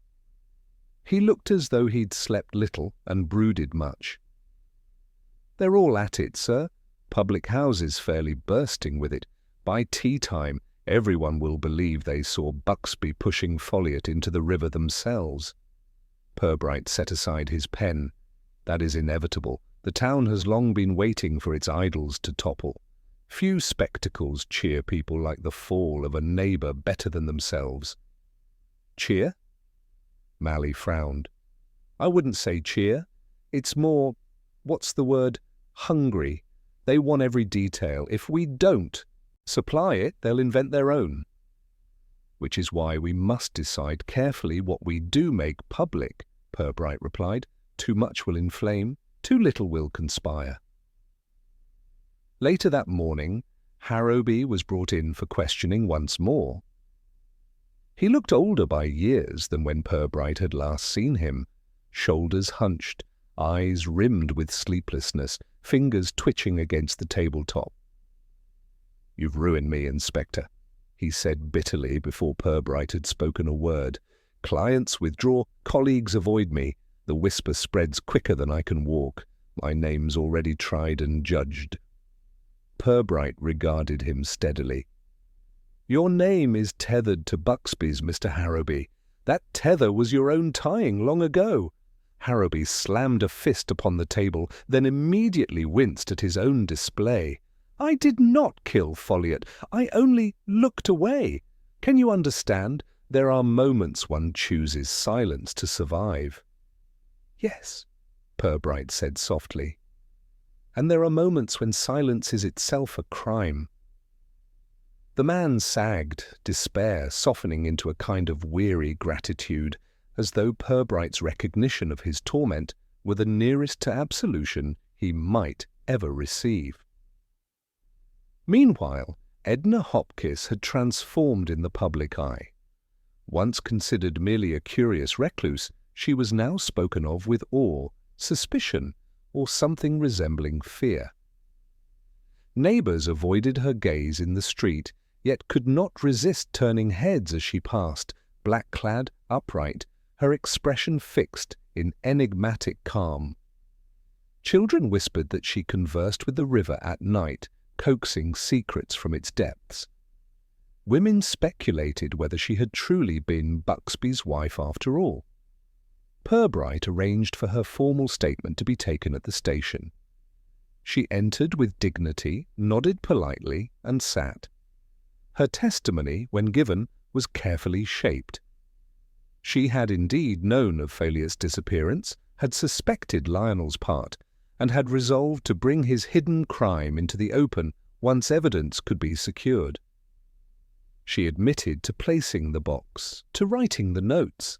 A: He looked as though he'd slept little and brooded much. "They're all at it, sir. Public houses fairly bursting with it. By tea-time, everyone will believe they saw Buxby pushing Folliot into the river themselves." Purbright set aside his pen. "That is inevitable. The town has long been waiting for its idols to topple. Few spectacles cheer people like the fall of a neighbour better than themselves." "Cheer?" Mally frowned. "I wouldn't say cheer. It's more, what's the word, hungry. They want every detail. If we don't supply it, they'll invent their own. Which is why we must decide carefully what we do make public," Purbright replied. "Too much will inflame, too little will conspire." Later that morning, Harrowby was brought in for questioning once more. He looked older by years than when Purbright had last seen him, shoulders hunched, eyes rimmed with sleeplessness, fingers twitching against the tabletop. "You've ruined me, Inspector," he said bitterly before Purbright had spoken a word. "Clients withdraw, colleagues avoid me. The whisper spreads quicker than I can walk. My name's already tried and judged." Purbright regarded him steadily. "Your name is tethered to Buxby's, Mr. Harrowby. That tether was your own tying long ago." Harrowby slammed a fist upon the table, then immediately winced at his own display. "I did not kill Folliot. I only looked away. Can you understand? There are moments one chooses silence to survive." "Yes," Purbright said softly. "And there are moments when silence is itself a crime." The man sagged, despair softening into a kind of weary gratitude, as though Purbright's recognition of his torment were the nearest to absolution he might ever receive. Meanwhile, Edna Hopkis had transformed in the public eye. Once considered merely a curious recluse, she was now spoken of with awe, suspicion, or something resembling fear. Neighbours avoided her gaze in the street, yet could not resist turning heads as she passed, black-clad, upright, her expression fixed in enigmatic calm. Children whispered that she conversed with the river at night, coaxing secrets from its depths. Women speculated whether she had truly been Buxby's wife after all. Purbright arranged for her formal statement to be taken at the station. She entered with dignity, nodded politely, and sat. Her testimony, when given, was carefully shaped. She had indeed known of Folliot's disappearance, had suspected Lionel's part, and had resolved to bring his hidden crime into the open once evidence could be secured. She admitted to placing the box, to writing the notes.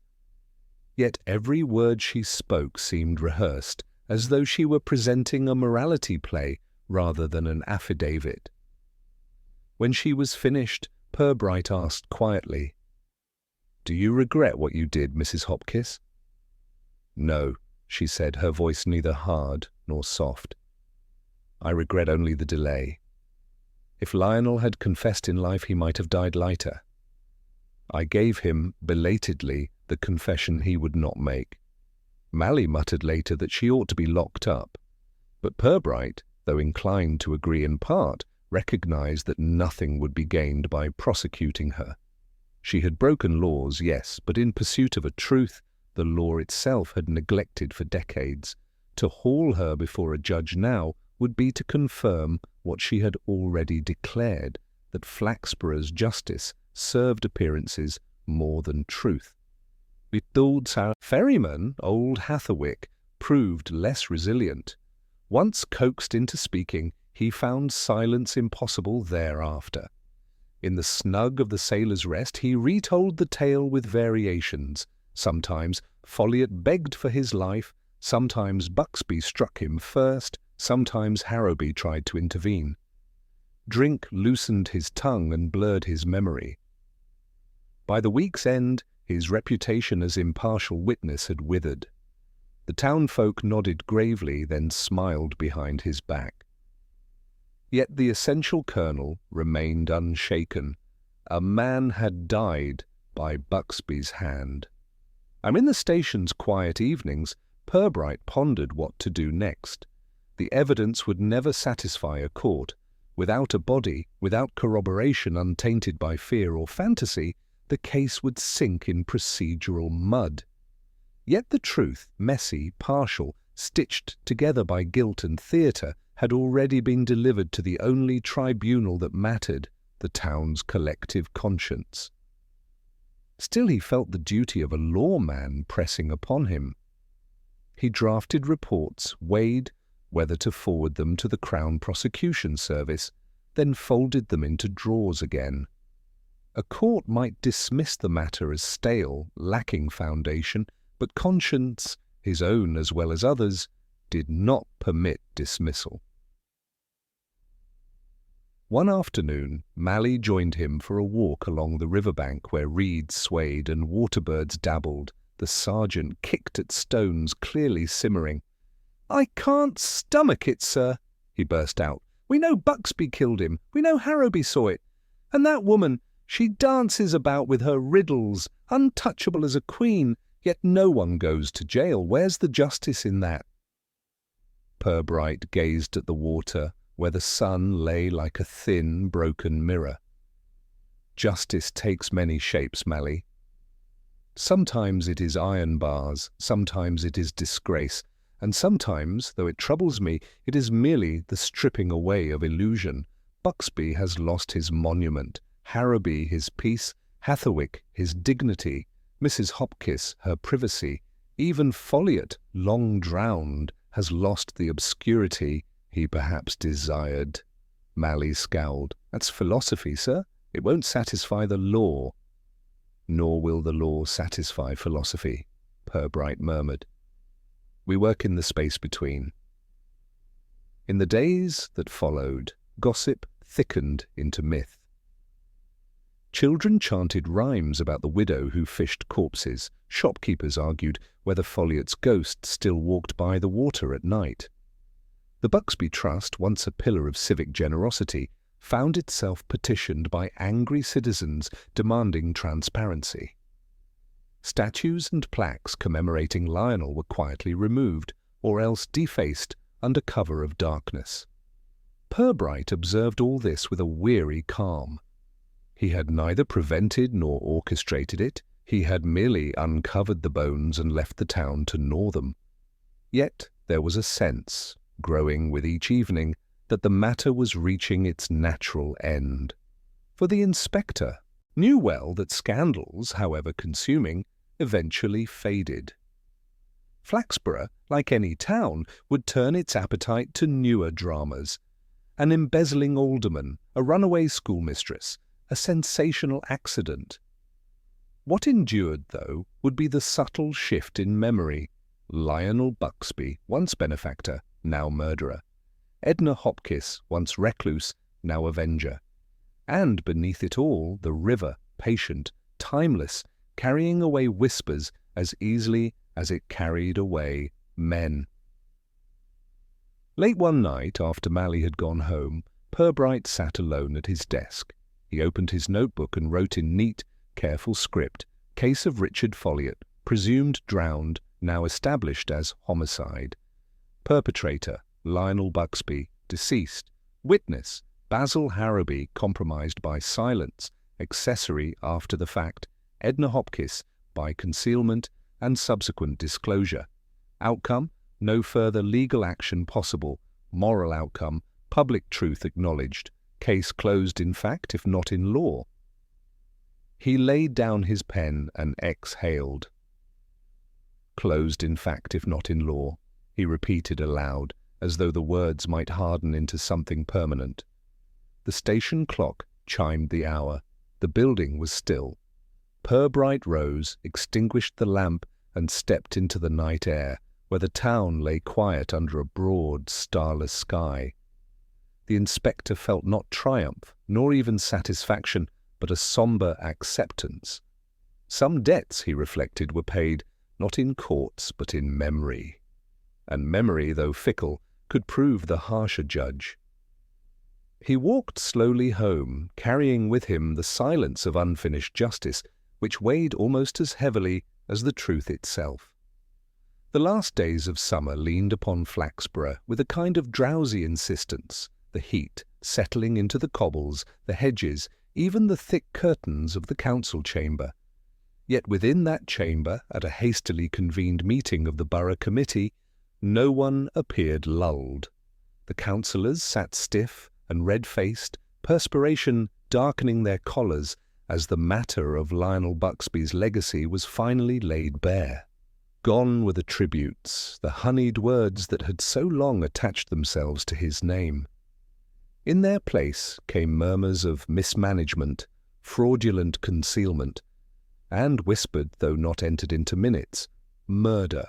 A: Yet every word she spoke seemed rehearsed, as though she were presenting a morality play rather than an affidavit. When she was finished, Purbright asked quietly, "Do you regret what you did, Mrs. Hopkins?" "No," she said, her voice neither hard nor soft. "I regret only the delay. If Lionel had confessed in life, he might have died lighter. I gave him, belatedly, the confession he would not make. Mally muttered later that she ought to be locked up, but Purbright, though inclined to agree in part, recognized that nothing would be gained by prosecuting her. She had broken laws, yes, but in pursuit of a truth the law itself had neglected for decades. To haul her before a judge now would be to confirm what she had already declared, that Flaxborough's justice served appearances more than truth. Whodunit, our ferryman, old Hatherwick, proved less resilient. Once coaxed into speaking, he found silence impossible thereafter. In the snug of the Sailor's Rest he retold the tale with variations. Sometimes Folliot begged for his life, sometimes Buxby struck him first, sometimes Harrowby tried to intervene. Drink loosened his tongue and blurred his memory. By the week's end, his reputation as impartial witness had withered. The townfolk nodded gravely, then smiled behind his back. Yet the essential kernel remained unshaken. A man had died by Buxby's hand. And in the station's quiet evenings, Purbright pondered what to do next. The evidence would never satisfy a court. Without a body, without corroboration untainted by fear or fantasy, the case would sink in procedural mud. Yet the truth, messy, partial, stitched together by guilt and theatre, had already been delivered to the only tribunal that mattered, the town's collective conscience. Still he felt the duty of a lawman pressing upon him. He drafted reports, weighed whether to forward them to the Crown Prosecution Service, then folded them into drawers again. A court might dismiss the matter as stale, lacking foundation, but conscience, his own as well as others, did not permit dismissal. One afternoon, Mally joined him for a walk along the riverbank where reeds swayed and waterbirds dabbled. The sergeant kicked at stones clearly simmering. "I can't stomach it, sir," he burst out. "We know Buxby killed him. We know Harrowby saw it. And that woman, she dances about with her riddles, untouchable as a queen, yet no one goes to jail. Where's the justice in that?" Purbright gazed at the water, where the sun lay like a thin, broken mirror. "Justice takes many shapes, Mally. Sometimes it is iron bars, sometimes it is disgrace, and sometimes, though it troubles me, it is merely the stripping away of illusion. Buxby has lost his monument, Harrowby his peace, Hatherwick his dignity, Mrs. Hopkins her privacy. Even Folliot, long drowned, has lost the obscurity he perhaps desired." Mally scowled. "That's philosophy, sir. It won't satisfy the law." "Nor will the law satisfy philosophy," Purbright murmured. "We work in the space between." In the days that followed, gossip thickened into myth. Children chanted rhymes about the widow who fished corpses. Shopkeepers argued whether Folliot's ghost still walked by the water at night. The Buxby Trust, once a pillar of civic generosity, found itself petitioned by angry citizens demanding transparency. Statues and plaques commemorating Lionel were quietly removed, or else defaced under cover of darkness. Purbright observed all this with a weary calm. He had neither prevented nor orchestrated it. He had merely uncovered the bones and left the town to gnaw them. Yet there was a sense, growing with each evening, that the matter was reaching its natural end. For the inspector knew well that scandals, however consuming, eventually faded. Flaxborough, like any town, would turn its appetite to newer dramas. An embezzling alderman, a runaway schoolmistress, a sensational accident. What endured, though, would be the subtle shift in memory. Lionel Buxby, once benefactor, now murderer. Edna Hopkins, once recluse, now avenger. And beneath it all, the river, patient, timeless, carrying away whispers as easily as it carried away men. Late one night, after Mally had gone home, Purbright sat alone at his desk. He opened his notebook and wrote in neat, careful script, "Case of Richard Folliot, presumed drowned, now established as homicide. Perpetrator, Lionel Buxby, deceased. Witness, Basil Harrowby, compromised by silence. Accessory after the fact, Edna Hopkins, by concealment and subsequent disclosure. Outcome, no further legal action possible. Moral outcome, public truth acknowledged. Case closed in fact, if not in law." He laid down his pen and exhaled. "Closed in fact, if not in law," he repeated aloud, as though the words might harden into something permanent. The station clock chimed the hour. The building was still. Purbright rose, extinguished the lamp, and stepped into the night air, where the town lay quiet under a broad, starless sky. The inspector felt not triumph, nor even satisfaction, but a sombre acceptance. Some debts, he reflected, were paid not in courts, but in memory. And memory, though fickle, could prove the harsher judge. He walked slowly home, carrying with him the silence of unfinished justice, which weighed almost as heavily as the truth itself. The last days of summer leaned upon Flaxborough with a kind of drowsy insistence, the heat settling into the cobbles, the hedges, even the thick curtains of the council chamber. Yet within that chamber, at a hastily convened meeting of the borough committee, no one appeared lulled. The councillors sat stiff and red-faced, perspiration darkening their collars as the matter of Lionel Buxby's legacy was finally laid bare. Gone were the tributes, the honeyed words that had so long attached themselves to his name. In their place came murmurs of mismanagement, fraudulent concealment, and whispered, though not entered into minutes, murder.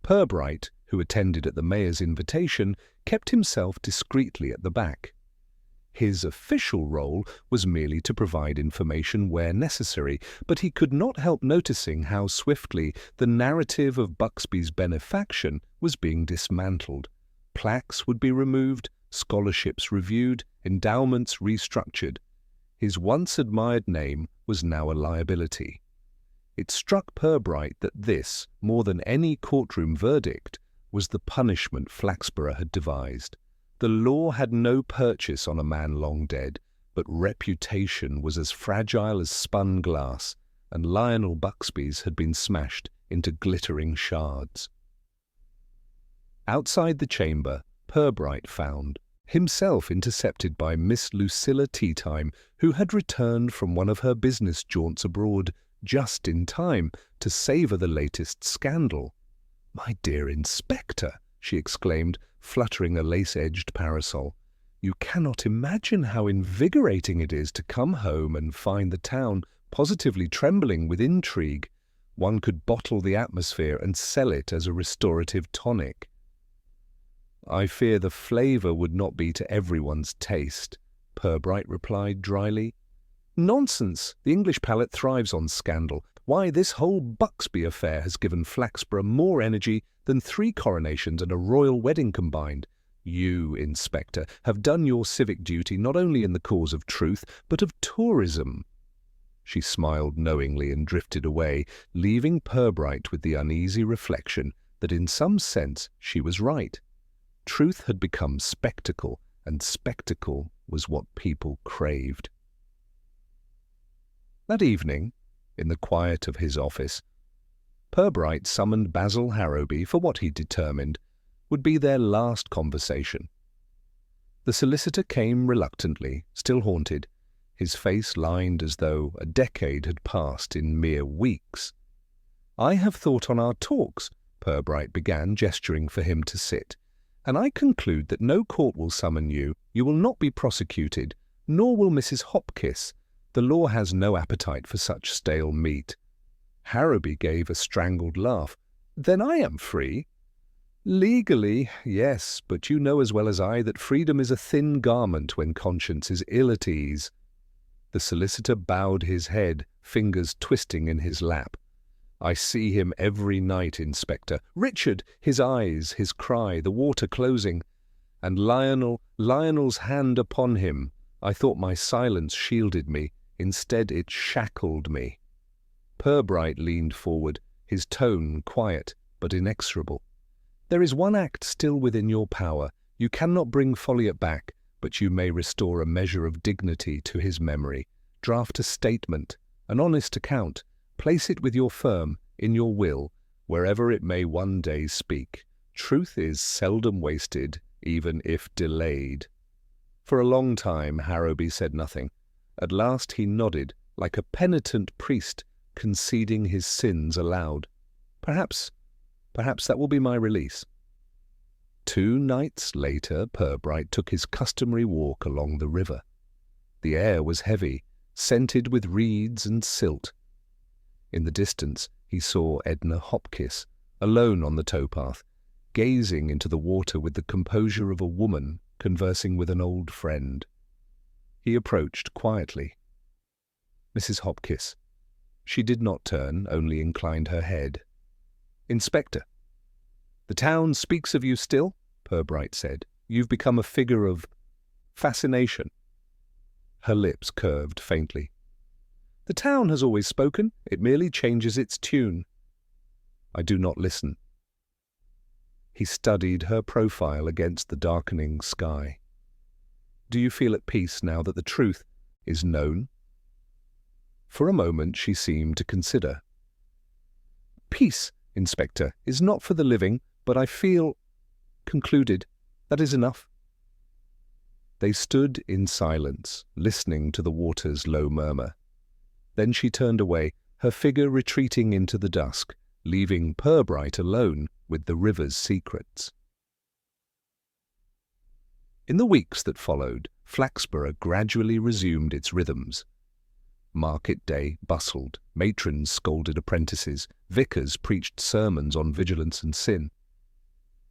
A: Purbright, who attended at the mayor's invitation, kept himself discreetly at the back. His official role was merely to provide information where necessary, but he could not help noticing how swiftly the narrative of Buxby's benefaction was being dismantled. Plaques would be removed, scholarships reviewed, endowments restructured. His once admired name was now a liability. It struck Purbright that this, more than any courtroom verdict, was the punishment Flaxborough had devised. The law had no purchase on a man long dead, but reputation was as fragile as spun glass, and Lionel Buxby's had been smashed into glittering shards. Outside the chamber, Purbright found himself intercepted by Miss Lucilla Teatime, who had returned from one of her business jaunts abroad just in time to savour the latest scandal. "My dear Inspector," she exclaimed, fluttering a lace-edged parasol, "you cannot imagine how invigorating it is to come home and find the town positively trembling with intrigue. One could bottle the atmosphere and sell it as a restorative tonic." "I fear the flavour would not be to everyone's taste," Purbright replied dryly. Nonsense! The English palate thrives on scandal. Why, this whole Buxby affair has given Flaxborough more energy than 3 coronations and a royal wedding combined. You, Inspector, have done your civic duty not only in the cause of truth, but of tourism." She smiled knowingly and drifted away, leaving Purbright with the uneasy reflection that in some sense she was right. Truth had become spectacle, and spectacle was what people craved. That evening, in the quiet of his office, Purbright summoned Basil Harrowby for what he determined would be their last conversation. The solicitor came reluctantly, still haunted, his face lined as though a decade had passed in mere weeks. "I have thought on our talks," Purbright began, gesturing for him to sit, "and I conclude that no court will summon you, you will not be prosecuted, nor will Mrs. Hopkiss. The law has no appetite for such stale meat." Harrowby gave a strangled laugh. "Then I am free?" "Legally, yes, but you know as well as I that freedom is a thin garment when conscience is ill at ease." The solicitor bowed his head, fingers twisting in his lap. "I see him every night, Inspector. Richard, his eyes, his cry, the water closing. And Lionel's hand upon him. I thought my silence shielded me. Instead it shackled me." Purbright leaned forward, his tone quiet but inexorable. "There is one act still within your power. You cannot bring Folliot back, but you may restore a measure of dignity to his memory. Draft a statement, an honest account. Place it with your firm, in your will, wherever it may one day speak. Truth is seldom wasted, even if delayed." For a long time Harrowby said nothing. At last he nodded, like a penitent priest conceding his sins aloud. Perhaps that will be my release." 2 nights later, Purbright took his customary walk along the river. The air was heavy, scented with reeds and silt. In the distance he saw Edna Hopkiss, alone on the towpath, gazing into the water with the composure of a woman conversing with an old friend. He approached quietly. "Mrs. Hopkiss." She did not turn, only inclined her head. "Inspector." "The town speaks of you still," Purbright said. "You've become a figure of fascination." Her lips curved faintly. "The town has always spoken. It merely changes its tune." "I do not listen." He studied her profile against the darkening sky. "Do you feel at peace now that the truth is known?" For a moment she seemed to consider. "Peace, Inspector, is not for the living, but I feel concluded. That is enough." They stood in silence, listening to the water's low murmur. Then she turned away, her figure retreating into the dusk, leaving Purbright alone with the river's secrets. In the weeks that followed, Flaxborough gradually resumed its rhythms. Market day bustled, matrons scolded apprentices, vicars preached sermons on vigilance and sin.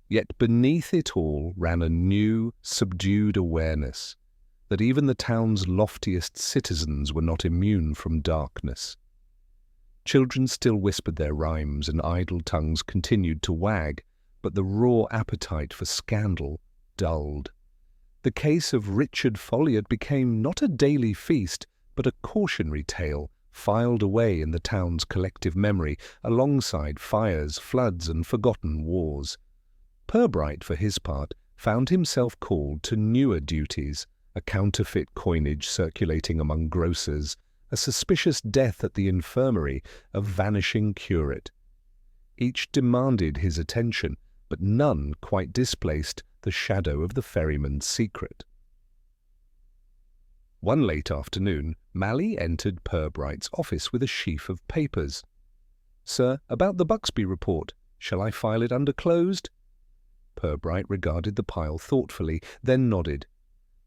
A: Yet beneath it all ran a new, subdued awareness that even the town's loftiest citizens were not immune from darkness. Children still whispered their rhymes and idle tongues continued to wag, but the raw appetite for scandal dulled. The case of Richard Folliot became not a daily feast, but a cautionary tale filed away in the town's collective memory alongside fires, floods, and forgotten wars. Purbright, for his part, found himself called to newer duties, a counterfeit coinage circulating among grocers, a suspicious death at the infirmary, a vanishing curate. Each demanded his attention, but none quite displaced the shadow of the ferryman's secret. One late afternoon, Mally entered Purbright's office with a sheaf of papers. "Sir, about the Buxby report. Shall I file it under closed?" Purbright regarded the pile thoughtfully, then nodded.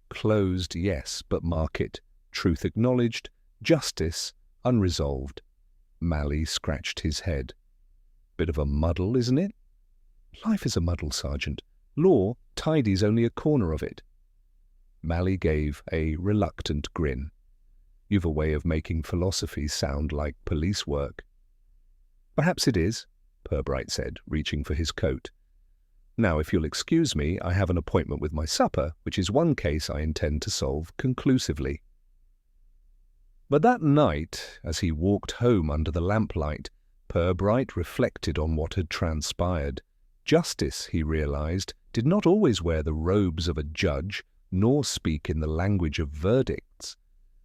A: "Closed, yes, but mark it. Truth acknowledged, justice unresolved." Mally scratched his head. "Bit of a muddle, isn't it?" "Life is a muddle, Sergeant. Law tidies only a corner of it." Mally gave a reluctant grin. You've a way of making philosophy sound like police work. Perhaps it is, Purbright said, reaching for his coat. Now, if you'll excuse me, I have an appointment with my supper, which is one case I intend to solve conclusively. But that night, as he walked home under the lamplight, Purbright reflected on what had transpired. Justice, he realized, did not always wear the robes of a judge, nor speak in the language of verdicts.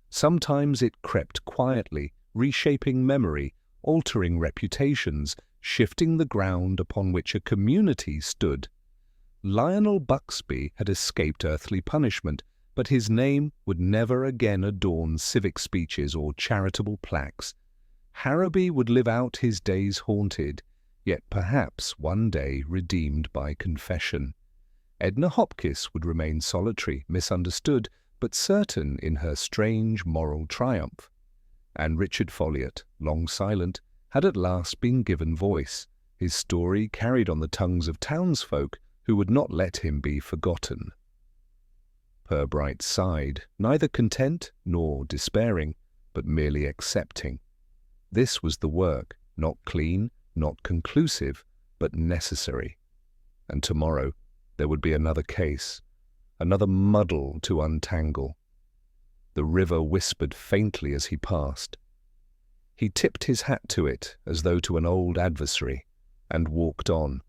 A: Sometimes it crept quietly, reshaping memory, altering reputations, shifting the ground upon which a community stood. Lionel Buxby had escaped earthly punishment, but his name would never again adorn civic speeches or charitable plaques. Harrowby would live out his days haunted, yet perhaps one day redeemed by confession. Edna Hopkins would remain solitary, misunderstood, but certain in her strange moral triumph. And Richard Folliot, long silent, had at last been given voice, his story carried on the tongues of townsfolk who would not let him be forgotten. Purbright sighed, neither content nor despairing, but merely accepting. This was the work, not clean, not conclusive, but necessary. And tomorrow there would be another case, another muddle to untangle. The river whispered faintly as he passed. He tipped his hat to it as though to an old adversary, and walked on,